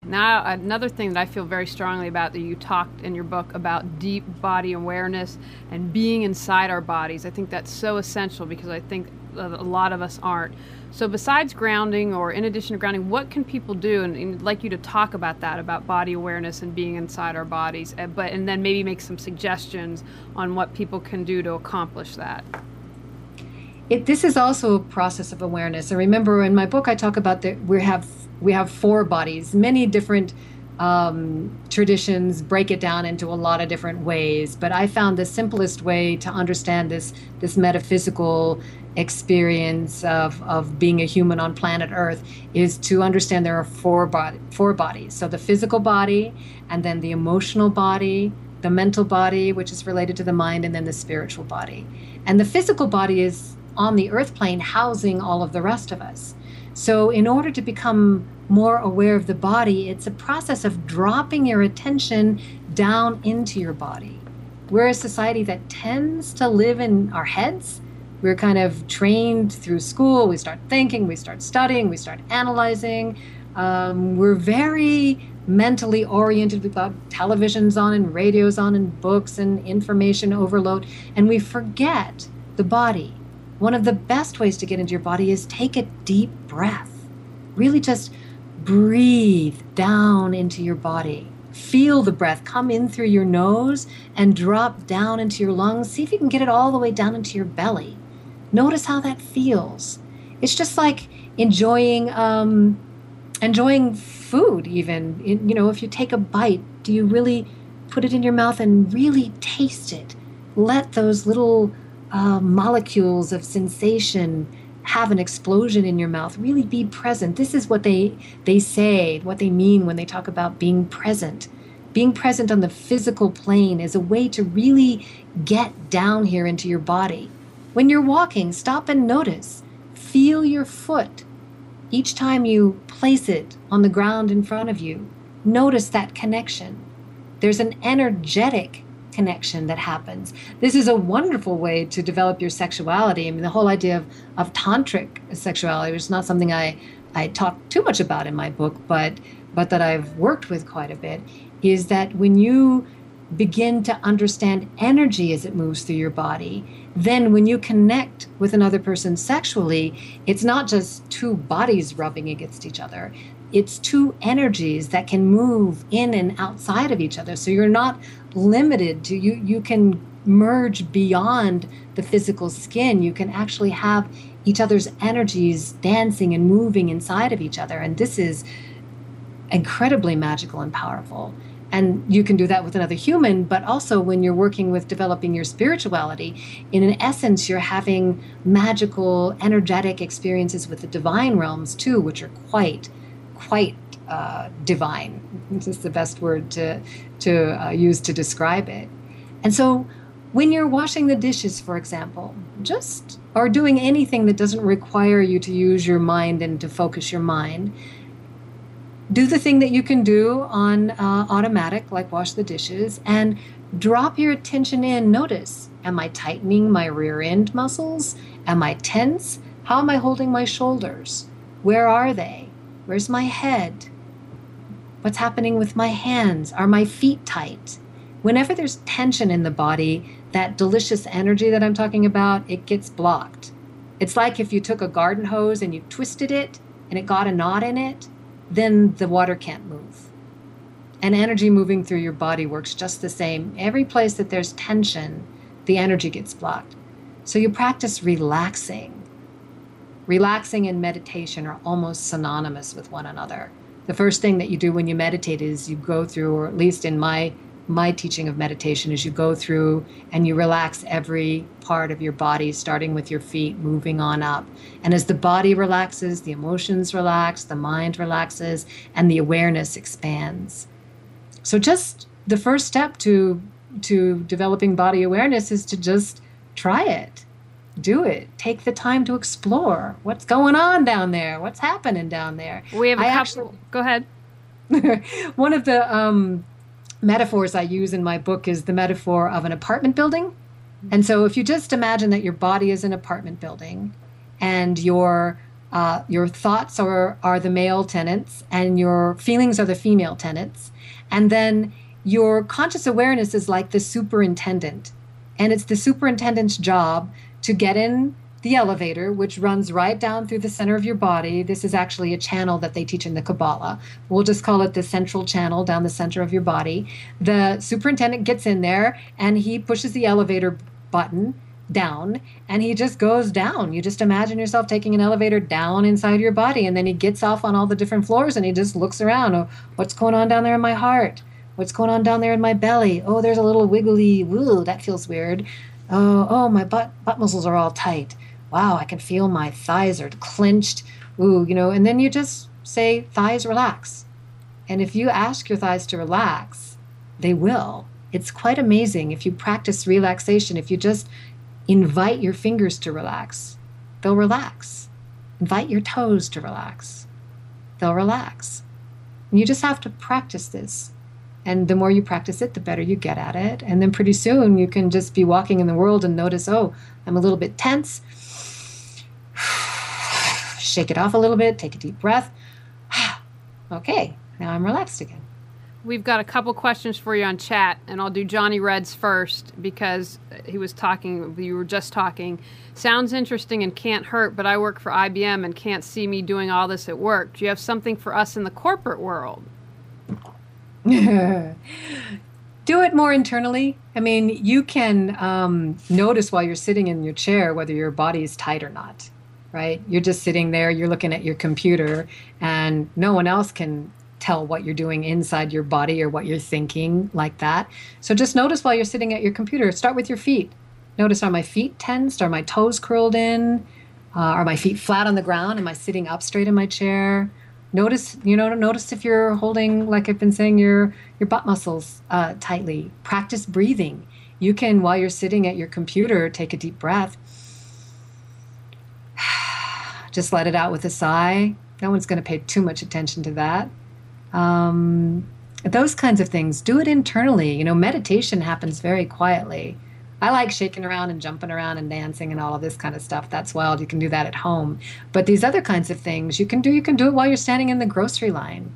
Now, another thing that I feel very strongly about that you talked in your book about deep body awareness and being inside our bodies. I think that's so essential because I think a lot of us aren't. So besides grounding, or in addition to grounding, what can people do? And I'd like you to talk about that, about body awareness and being inside our bodies, and then maybe make some suggestions on what people can do to accomplish that. This is also a process of awareness. And remember, in my book, I talk about that we have 4 bodies. Many different traditions break it down into a lot of different ways. But I found the simplest way to understand this metaphysical experience of being a human on planet Earth is to understand there are 4 bodies. So the physical body, and then the emotional body, the mental body, which is related to the mind, and then the spiritual body. And the physical body is on the earth plane housing all of the rest of us. So in order to become more aware of the body, it's a process of dropping your attention down into your body. We're a society that tends to live in our heads. We're kind of trained through school. We start thinking, we start studying, we start analyzing. We're very mentally oriented. We've got televisions on and radios on and books and information overload, and we forget the body. One of the best ways to get into your body is take a deep breath. Really just breathe down into your body. Feel the breath come in through your nose and drop down into your lungs. See if you can get it all the way down into your belly. Notice how that feels. It's just like enjoying food even. If you take a bite, do you really put it in your mouth and really taste it? Let those little molecules of sensation have an explosion in your mouth. Really be present. This is what they say, what they mean when they talk about being present. Being present on the physical plane is a way to really get down here into your body. When you're walking, stop and notice. Feel your foot. Each time you place it on the ground in front of you, notice that connection. There's an energetic connection that happens. This is a wonderful way to develop your sexuality. I mean, the whole idea of tantric sexuality, which is not something I talk too much about in my book, but that I've worked with quite a bit, is that when you begin to understand energy as it moves through your body, then when you connect with another person sexually, it's not just 2 bodies rubbing against each other. It's 2 energies that can move in and outside of each other. So you're not limited to, you can merge beyond the physical skin. You can actually have each other's energies dancing and moving inside of each other. And this is incredibly magical and powerful. And you can do that with another human, but also when you're working with developing your spirituality, in an essence, you're having magical, energetic experiences with the divine realms too, which are quite divine. This is the best word to use to describe it. And so when you're washing the dishes, for example, or doing anything that doesn't require you to use your mind and to focus your mind, do the thing that you can do on automatic, like wash the dishes, and drop your attention in. Notice, am I tightening my rear end muscles? Am I tense? How am I holding my shoulders? Where are they? Where's my head? What's happening with my hands? Are my feet tight? Whenever there's tension in the body, that delicious energy that I'm talking about, it gets blocked. It's like if you took a garden hose and you twisted it and it got a knot in it, then the water can't move. And energy moving through your body works just the same. Every place that there's tension, the energy gets blocked. So you practice relaxing. Relaxing and meditation are almost synonymous with one another. The first thing that you do when you meditate is you go through, or at least in my teaching of meditation, is you go through and you relax every part of your body, starting with your feet, moving on up. And as the body relaxes, the emotions relax, the mind relaxes, and the awareness expands. So just the first step to developing body awareness is to just try it. Do it. Take the time to explore what's going on down there, what's happening down there. We have a couple. Go ahead. One of the metaphors I use in my book is the metaphor of an apartment building. And so if you just imagine that your body is an apartment building and your Your thoughts are the male tenants, and your feelings are the female tenants. And then your conscious awareness is like the superintendent. And it's the superintendent's job to get in the elevator, which runs right down through the center of your body. This is actually a channel that they teach in the Kabbalah. We'll just call it the central channel down the center of your body. The superintendent gets in there and he pushes the elevator button down, and he just goes down. You just imagine yourself taking an elevator down inside your body, and then he gets off on all the different floors and he just looks around. Oh, what's going on down there in my heart? What's going on down there in my belly? Oh, there's a little wiggly, woo, that feels weird. Oh, my butt muscles are all tight. Wow, I can feel my thighs are clenched. Ooh, and then you just say, thighs relax. And if you ask your thighs to relax, they will. It's quite amazing. If you practice relaxation, if you just invite your fingers to relax, they'll relax. Invite your toes to relax, they'll relax. And you just have to practice this. And the more you practice it, the better you get at it. And then pretty soon you can just be walking in the world and notice, oh, I'm a little bit tense. Shake it off a little bit, take a deep breath. Okay, now I'm relaxed again. We've got a couple questions for you on chat, and I'll do Johnny Red's first because you were just talking. Sounds interesting and can't hurt, but I work for IBM and can't see me doing all this at work. Do you have something for us in the corporate world? Do it more internally. I mean, you can notice while you're sitting in your chair whether your body is tight or not, right? You're just sitting there, you're looking at your computer, and no one else can tell what you're doing inside your body or what you're thinking like that. So just notice while you're sitting at your computer. Start with your feet. Notice, are my feet tensed? Are my toes curled in? Are my feet flat on the ground? Am I sitting up straight in my chair? Notice if you're holding, like I've been saying, your butt muscles tightly. Practice breathing. You can, while you're sitting at your computer, take a deep breath. Just let it out with a sigh. No one's going to pay too much attention to that. Those kinds of things. Do it internally. Meditation happens very quietly. I like shaking around and jumping around and dancing and all of this kind of stuff. That's wild. You can do that at home. But these other kinds of things you can do it while you're standing in the grocery line.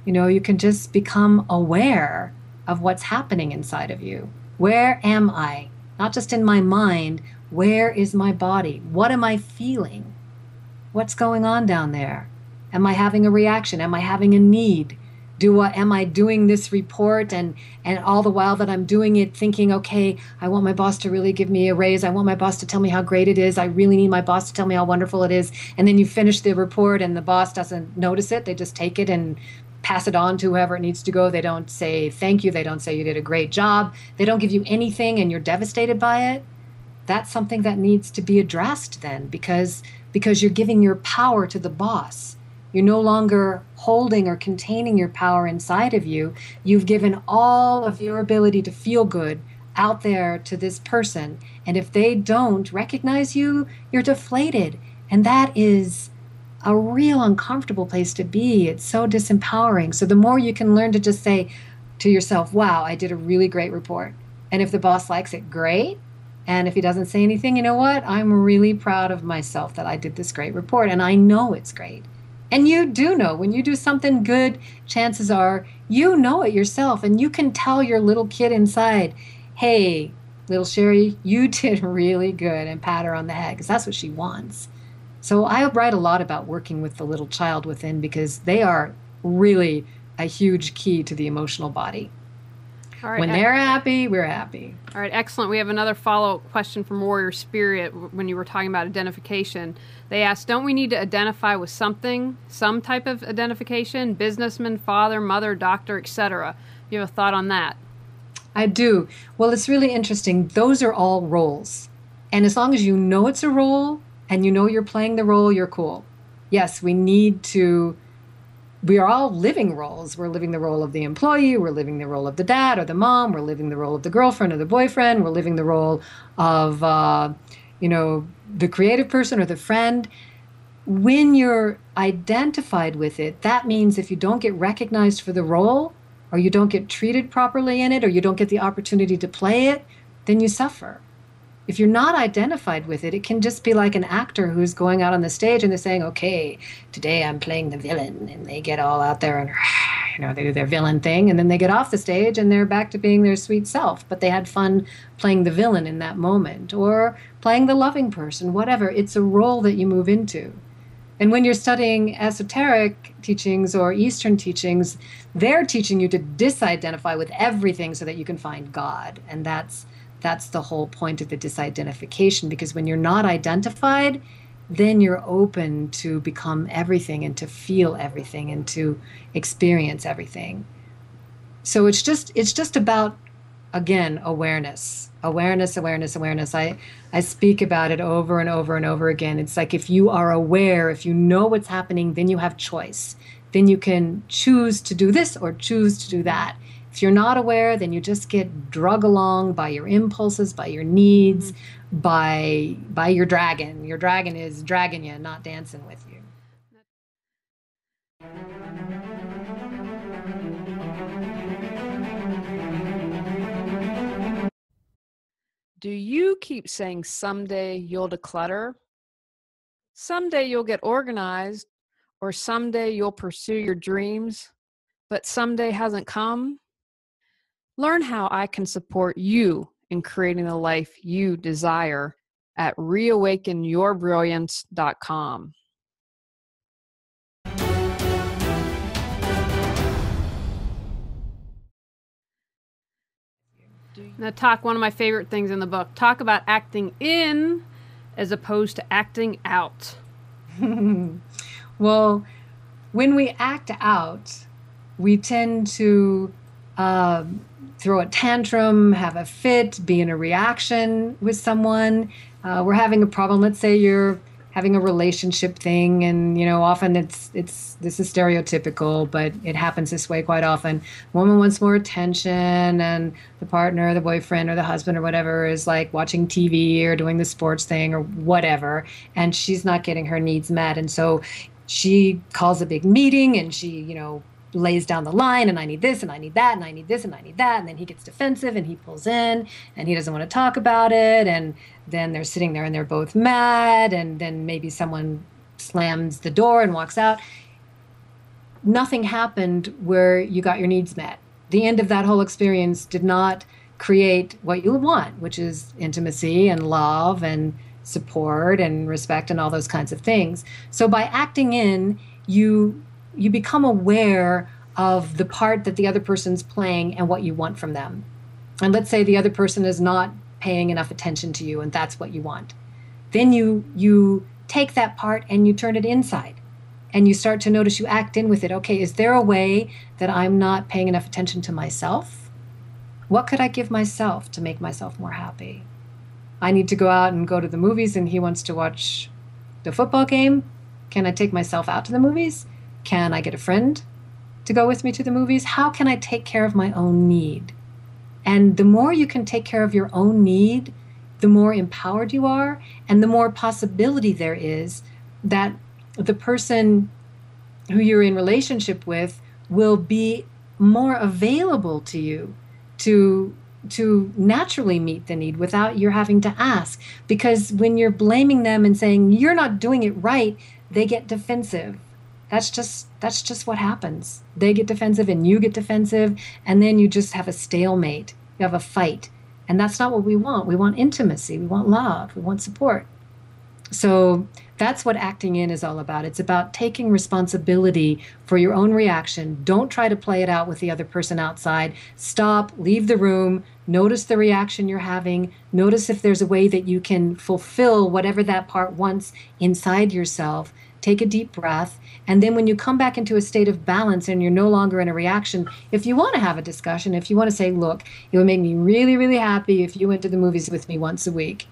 You can just become aware of what's happening inside of you. Where am I? Not just in my mind. Where is my body? What am I feeling? What's going on down there? Am I having a reaction? Am I having a need? Am I doing this report and all the while that I'm doing it thinking, okay, I want my boss to really give me a raise. I want my boss to tell me how great it is. I really need my boss to tell me how wonderful it is. And then you finish the report and the boss doesn't notice it. They just take it and pass it on to whoever it needs to go. They don't say thank you. They don't say you did a great job. They don't give you anything and you're devastated by it. That's something that needs to be addressed then because you're giving your power to the boss. You're no longer holding or containing your power inside of you. You've given all of your ability to feel good out there to this person. And if they don't recognize you, you're deflated. And that is a real uncomfortable place to be. It's so disempowering. So the more you can learn to just say to yourself, wow, I did a really great report. And if the boss likes it, great. And if he doesn't say anything, you know what? I'm really proud of myself that I did this great report. And I know it's great. And you do know when you do something good, chances are you know it yourself. And you can tell your little kid inside, hey, little Sherry, you did really good, and pat her on the head because that's what she wants. So I write a lot about working with the little child within because they are really a huge key to the emotional body. All right, when they're happy, we're happy. All right, excellent. We have another follow-up question from Warrior Spirit when you were talking about identification. They asked, don't we need to identify with something, some type of identification, businessman, father, mother, doctor, etc.? You have a thought on that? I do. Well, it's really interesting. Those are all roles. And as long as you know it's a role and you know you're playing the role, you're cool. Yes, we are all living roles. We're living the role of the employee. We're living the role of the dad or the mom. We're living the role of the girlfriend or the boyfriend. We're living the role of, the creative person or the friend. When you're identified with it, that means if you don't get recognized for the role or you don't get treated properly in it or you don't get the opportunity to play it, then you suffer. if you're not identified with it, it can just be like an actor who's going out on the stage and they're saying, okay, today I'm playing the villain. And they get all out there and, they do their villain thing. And then they get off the stage and they're back to being their sweet self. But they had fun playing the villain in that moment, or playing the loving person, whatever. It's a role that you move into. And when you're studying esoteric teachings or Eastern teachings, they're teaching you to disidentify with everything so that you can find God. And that's the whole point of the disidentification, because when you're not identified, then you're open to become everything and to feel everything and to experience everything. So it's just about, again, awareness. Awareness. I speak about it over and over and over again. It's like, if you are aware, if you know what's happening, then you have choice. Then you can choose to do this or choose to do that. If you're not aware, then you just get drug along by your impulses, by your needs, by your dragon. Your dragon is dragging you, not dancing with you. Do you keep saying someday you'll declutter? Someday you'll get organized, or someday you'll pursue your dreams, but someday hasn't come? Learn how I can support you in creating the life you desire at reawakenyourbrilliance.com. Now, talk one of my favorite things in the book. Talk about acting in as opposed to acting out. Well, when we act out, we tend to throw a tantrum, have a fit, be in a reaction with someone. We're having a problem. Let's say you're having a relationship thing, and often this is stereotypical, but it happens this way quite often. Woman wants more attention, and the partner, the boyfriend or the husband or whatever is like watching TV or doing the sports thing or whatever, and she's not getting her needs met. And so she calls a big meeting, and she, lays down the line, and I need this and I need that and I need this and I need that. And then he gets defensive and he pulls in and he doesn't want to talk about it. And then they're sitting there and they're both mad. And then maybe someone slams the door and walks out. Nothing happened where you got your needs met. The end of that whole experience did not create what you want, which is intimacy and love and support and respect and all those kinds of things. So by acting in, you become aware of the part that the other person's playing and what you want from them. And let's say the other person is not paying enough attention to you, and that's what you want. Then you take that part and you turn it inside, and you start to notice, you act in with it. Okay, is there a way that I'm not paying enough attention to myself? What could I give myself to make myself more happy? I need to go out and go to the movies, and he wants to watch the football game. Can I take myself out to the movies? Can I get a friend to go with me to the movies? How can I take care of my own need? And the more you can take care of your own need, the more empowered you are, and the more possibility there is that the person who you're in relationship with will be more available to you to naturally meet the need without you having to ask. Because when you're blaming them and saying you're not doing it right, they get defensive. That's just what happens. They get defensive and you get defensive, and then you just have a stalemate. You have a fight. And that's not what we want. We want intimacy. We want love. We want support. So that's what acting in is all about. It's about taking responsibility for your own reaction. Don't try to play it out with the other person outside. Stop, leave the room, notice the reaction you're having. Notice if there's a way that you can fulfill whatever that part wants inside yourself. Take a deep breath. And then when you come back into a state of balance and you're no longer in a reaction, if you want to have a discussion, if you want to say, look, it would make me really, really happy if you went to the movies with me once a week.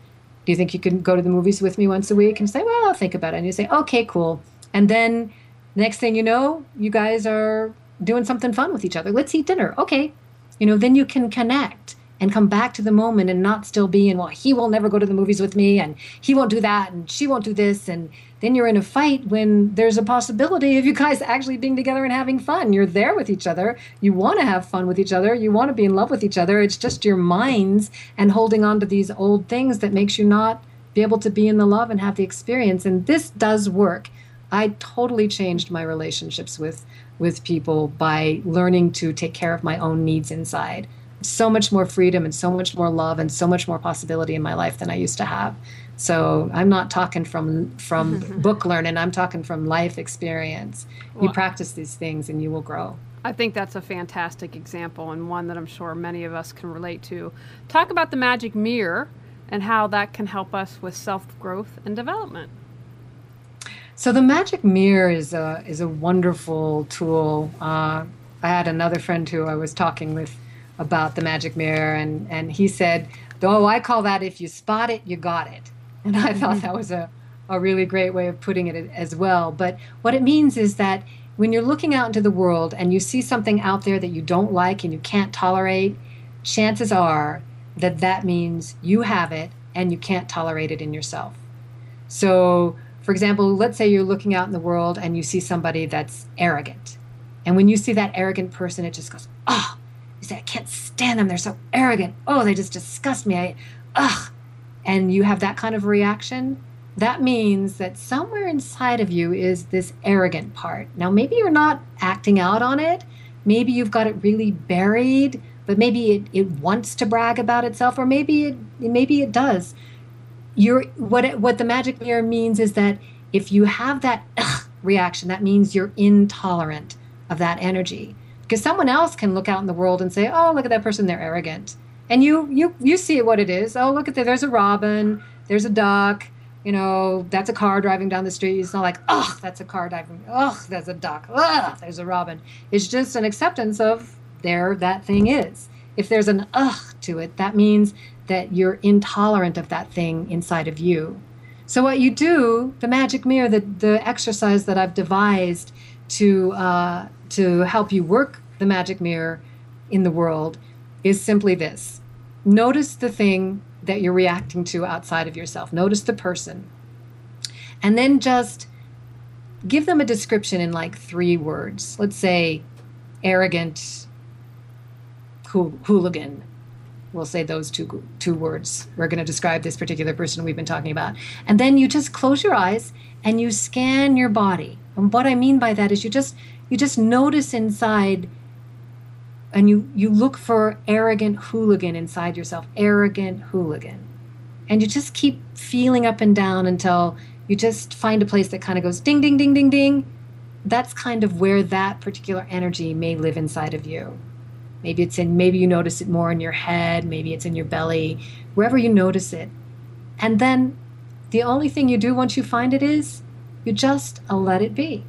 Do you think you could go to the movies with me once a week? And say, well, I'll think about it. And you say, okay, cool. And then next thing you know, you guys are doing something fun with each other. Let's eat dinner. Okay. Then you can connect and come back to the moment and not still be in, well, he will never go to the movies with me and he won't do that and she won't do this. And then you're in a fight when there's a possibility of you guys actually being together and having fun. You're there with each other. You want to have fun with each other. You want to be in love with each other. It's just your minds and holding on to these old things that makes you not be able to be in the love and have the experience. And this does work. I totally changed my relationships with people by learning to take care of my own needs inside. So much more freedom and so much more love and so much more possibility in my life than I used to have. So I'm not talking from book learning. I'm talking from life experience. You practice these things and you will grow. I think that's a fantastic example and one that I'm sure many of us can relate to. Talk about the magic mirror and how that can help us with self-growth and development. So the magic mirror is a wonderful tool. I had another friend who I was talking with about the magic mirror, and he said, "Oh, I call that if you spot it, you got it." And I thought that was a really great way of putting it as well. But what it means is that when you're looking out into the world and you see something out there that you don't like and you can't tolerate, chances are that means you have it and you can't tolerate it in yourself. So, for example, let's say you're looking out in the world and you see somebody that's arrogant. And when you see that arrogant person, it just goes, oh, you say, I can't stand them. They're so arrogant. Oh, they just disgust me. And you have that kind of reaction. That means that somewhere inside of you is this arrogant part. Now, maybe you're not acting out on it. Maybe you've got it really buried, but maybe it wants to brag about itself, or maybe it does. What the magic mirror means is that if you have that reaction, that means you're intolerant of that energy. Because someone else can look out in the world and say, oh, look at that person, they're arrogant. And you see what it is. Oh, look at that, there's a robin, there's a duck, that's a car driving down the street. It's not like, oh, that's a car driving, oh, there's a duck, oh, there's a robin. It's just an acceptance of there that thing is. If there's an to it, that means that you're intolerant of that thing inside of you. So what you do, the magic mirror, the exercise that I've devised to help you work the magic mirror in the world is simply this. Notice the thing that you're reacting to outside of yourself. Notice the person. And then just give them a description in like 3 words. Let's say arrogant, hooligan. We'll say those two words. We're going to describe this particular person we've been talking about. And then you just close your eyes and you scan your body. And what I mean by that is you just notice inside, and you look for arrogant hooligan inside yourself, arrogant hooligan. And you just keep feeling up and down until you just find a place that kind of goes ding, ding, ding, ding, ding. That's kind of where that particular energy may live inside of you. Maybe you notice it more in your head, maybe it's in your belly, wherever you notice it. And then the only thing you do once you find it is you just let it be.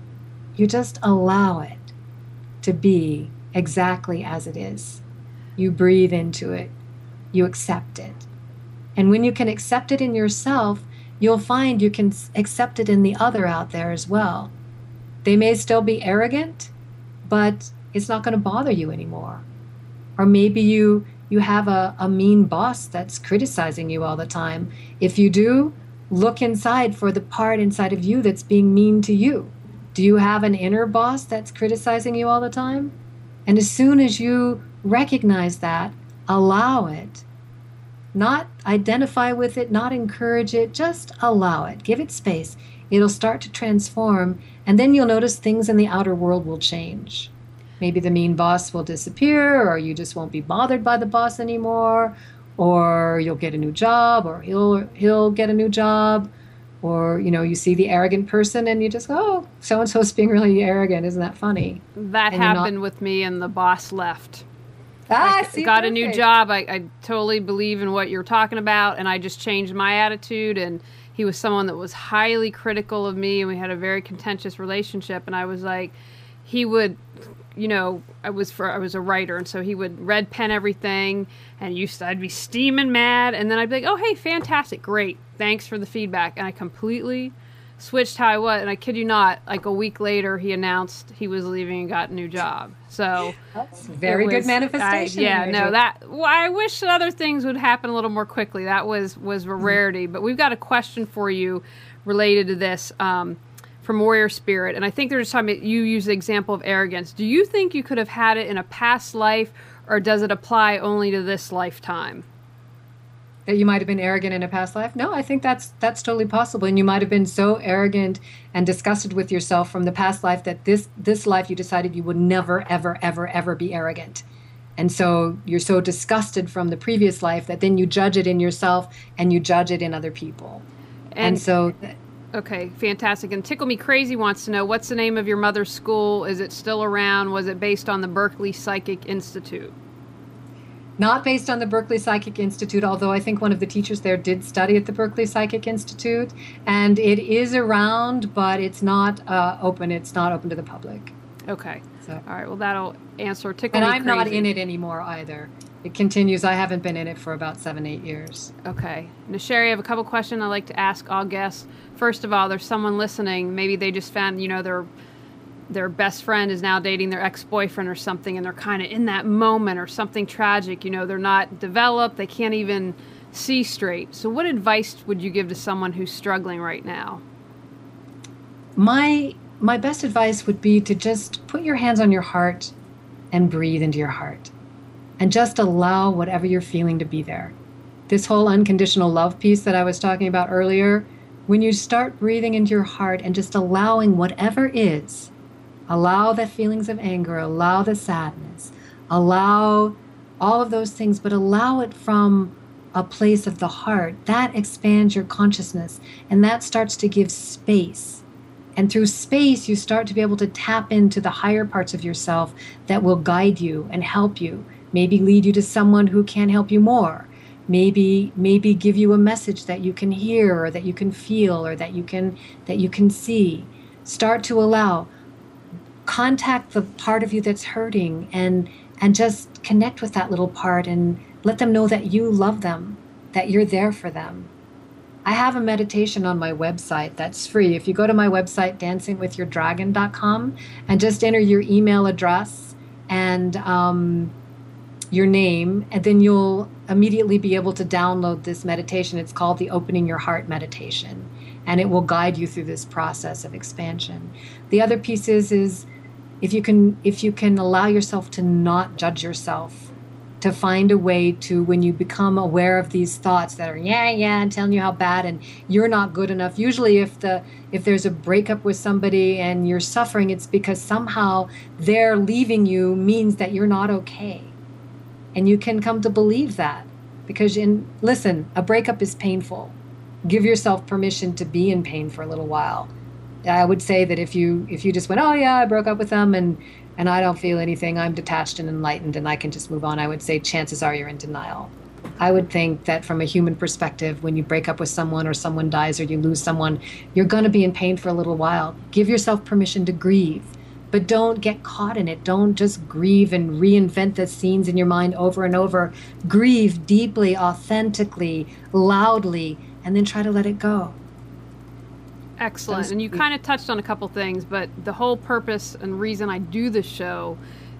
You just allow it to be exactly as it is. You breathe into it. You accept it. And when you can accept it in yourself, you'll find you can accept it in the other out there as well. They may still be arrogant, but it's not going to bother you anymore. Or maybe you have a mean boss that's criticizing you all the time. If you do, look inside for the part inside of you that's being mean to you. Do you have an inner boss that's criticizing you all the time? And as soon as you recognize that, allow it. Not identify with it, not encourage it, just allow it. Give it space. It'll start to transform, and then you'll notice things in the outer world will change. Maybe the mean boss will disappear, or you just won't be bothered by the boss anymore, or you'll get a new job, or he'll get a new job, or you see the arrogant person and you just go, oh, so-and-so's being really arrogant. Isn't that funny? That happened with me, and the boss left. I got a new job. I totally believe in what you're talking about, and I just changed my attitude, and he was someone that was highly critical of me, and we had a very contentious relationship, and I was like, he would... I was a writer, and so he would red pen everything, and I'd be steaming mad, and then I'd be like, oh, hey, fantastic, great, thanks for the feedback, and I completely switched how I was. And I kid you not, like a week later, he announced he was leaving and got a new job. So that's very good manifestation. I wish that other things would happen a little more quickly. That was a rarity. But we've got a question for you related to this from Warrior Spirit. And I think there's time you use the example of arrogance. Do you think you could have had it in a past life, or does it apply only to this lifetime? That you might have been arrogant in a past life? No, I think that's totally possible. And you might have been so arrogant and disgusted with yourself from the past life that this life you decided you would never, ever, ever, ever be arrogant. And so you're so disgusted from the previous life that then you judge it in yourself and you judge it in other people. And so... Okay, fantastic. And Tickle Me Crazy wants to know, what's the name of your mother's school? Is it still around? Was it based on the Berkeley Psychic Institute? Not based on the Berkeley Psychic Institute, although I think one of the teachers there did study at the Berkeley Psychic Institute. And it is around, but it's not open. It's not open to the public. Okay. So, all right. Well, that'll answer Tickle Me Crazy. And I'm not in it anymore either. It continues. I haven't been in it for about 7-8 years. Okay. Now, Sherry, I have a couple questions I'd like to ask all guests. First of all, there's someone listening. Maybe they just found, their best friend is now dating their ex-boyfriend or something, and they're kind of in that moment, or something tragic. They're not developed. They can't even see straight. So what advice would you give to someone who's struggling right now? My best advice would be to just put your hands on your heart and breathe into your heart. And just allow whatever you're feeling to be there. This whole unconditional love piece that I was talking about earlier, when you start breathing into your heart and just allowing whatever is, allow the feelings of anger, allow the sadness, allow all of those things, but allow it from a place of the heart. That expands your consciousness, and that starts to give space. And through space, you start to be able to tap into the higher parts of yourself that will guide you and help you. Maybe lead you to someone who can help you more. Maybe give you a message that you can hear, or that you can feel, or that you can see. Start to allow. Contact the part of you that's hurting and just connect with that little part and let them know that you love them, that you're there for them. I have a meditation on my website that's free. If you go to my website, dancingwithyourdragon.com, and just enter your email address and your name, and then you'll immediately be able to download this meditation. It's called the Opening Your Heart Meditation, and it will guide you through this process of expansion. The other piece is if you can allow yourself to not judge yourself, to find a way to, when you become aware of these thoughts that are and telling you how bad and you're not good enough. Usually if there's a breakup with somebody and you're suffering, it's because somehow their leaving you means that you're not okay. And you can come to believe that, because listen, a breakup is painful. Give yourself permission to be in pain for a little while. I would say that if you just went, oh yeah, I broke up with them and I don't feel anything, I'm detached and enlightened and I can just move on, I would say chances are you're in denial. I would think that from a human perspective, when you break up with someone or someone dies or you lose someone, you're going to be in pain for a little while. Give yourself permission to grieve. But don't get caught in it. Don't just grieve and reinvent the scenes in your mind over and over. Grieve deeply, authentically, loudly, and then try to let it go. Excellent. And you kind of touched on a couple things, but the whole purpose and reason I do this show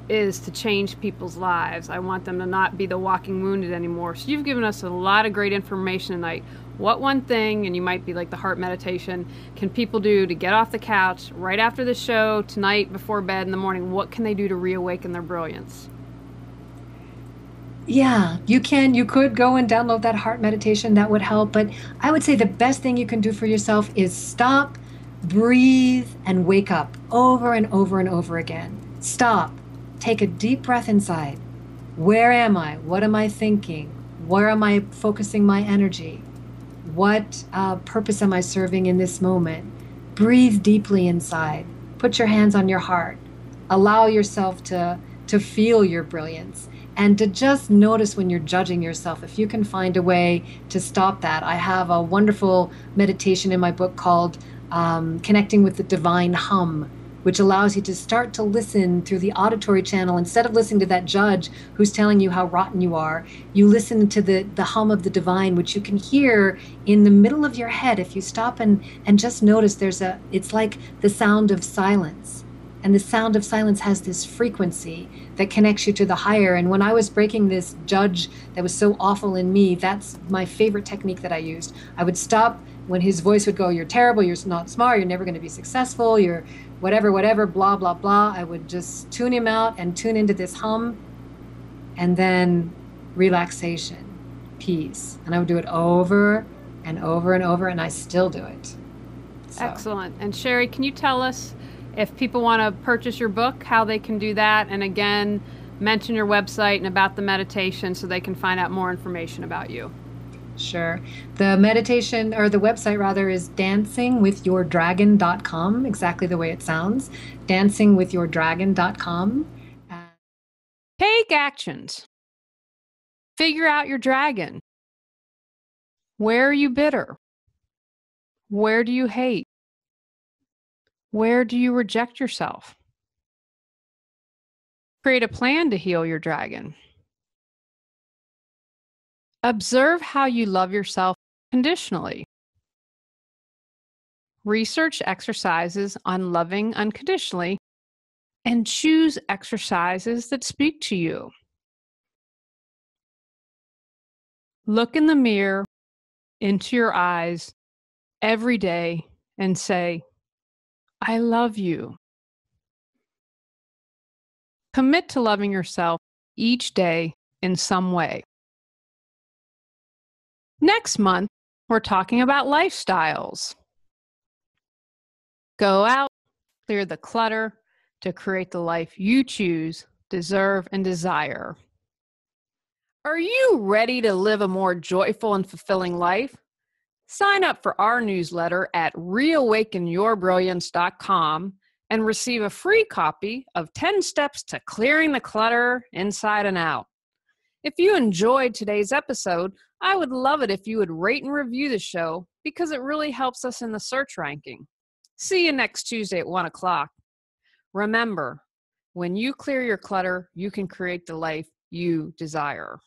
is to change people's lives. I want them to not be the walking wounded anymore. So you've given us a lot of great information tonight. What one thing, and you might be like the heart meditation, can people do to get off the couch right after the show, tonight, before bed, in the morning? What can they do to reawaken their brilliance? Yeah, you can. You could go and download that heart meditation. That would help. But I would say the best thing you can do for yourself is stop, breathe, and wake up over and over and over again. Stop. Take a deep breath inside. Where am I? What am I thinking? Where am I focusing my energy? What purpose am I serving in this moment? Breathe deeply inside. Put your hands on your heart. Allow yourself to feel your brilliance and to just notice when you're judging yourself. If you can find a way to stop that. I have a wonderful meditation in my book called Connecting with the Divine Hum, which allows you to start to listen through the auditory channel. Instead of listening to that judge who's telling you how rotten you are, you listen to the hum of the divine, which you can hear in the middle of your head. If you stop and just notice, it's like the sound of silence. And the sound of silence has this frequency that connects you to the higher. And when I was breaking this judge that was so awful in me, that's my favorite technique that I used. I would stop when his voice would go, "You're terrible, you're not smart, you're never going to be successful, you're whatever, blah, blah, blah." I would just tune him out and tune into this hum, and then relaxation, peace. And I would do it over and over and over, and I still do it. So. Excellent. And Sherry, can you tell us, if people want to purchase your book, how they can do that? And again, mention your website and about the meditation so they can find out more information about you. Sure. The meditation, or the website rather, is dancingwithyourdragon.com, exactly the way it sounds. Dancingwithyourdragon.com. Take actions. Figure out your dragon. Where are you bitter? Where do you hate? Where do you reject yourself? Create a plan to heal your dragon. Observe how you love yourself conditionally. Research exercises on loving unconditionally and choose exercises that speak to you. Look in the mirror, into your eyes every day and say, "I love you." Commit to loving yourself each day in some way. Next month, we're talking about lifestyles. Go out, clear the clutter to create the life you choose, deserve, and desire. Are you ready to live a more joyful and fulfilling life? Sign up for our newsletter at reawakenyourbrilliance.com and receive a free copy of 10 Steps to Clearing the Clutter Inside and Out. If you enjoyed today's episode, I would love it if you would rate and review the show, because it really helps us in the search ranking. See you next Tuesday at 1 o'clock. Remember, when you clear your clutter, you can create the life you desire.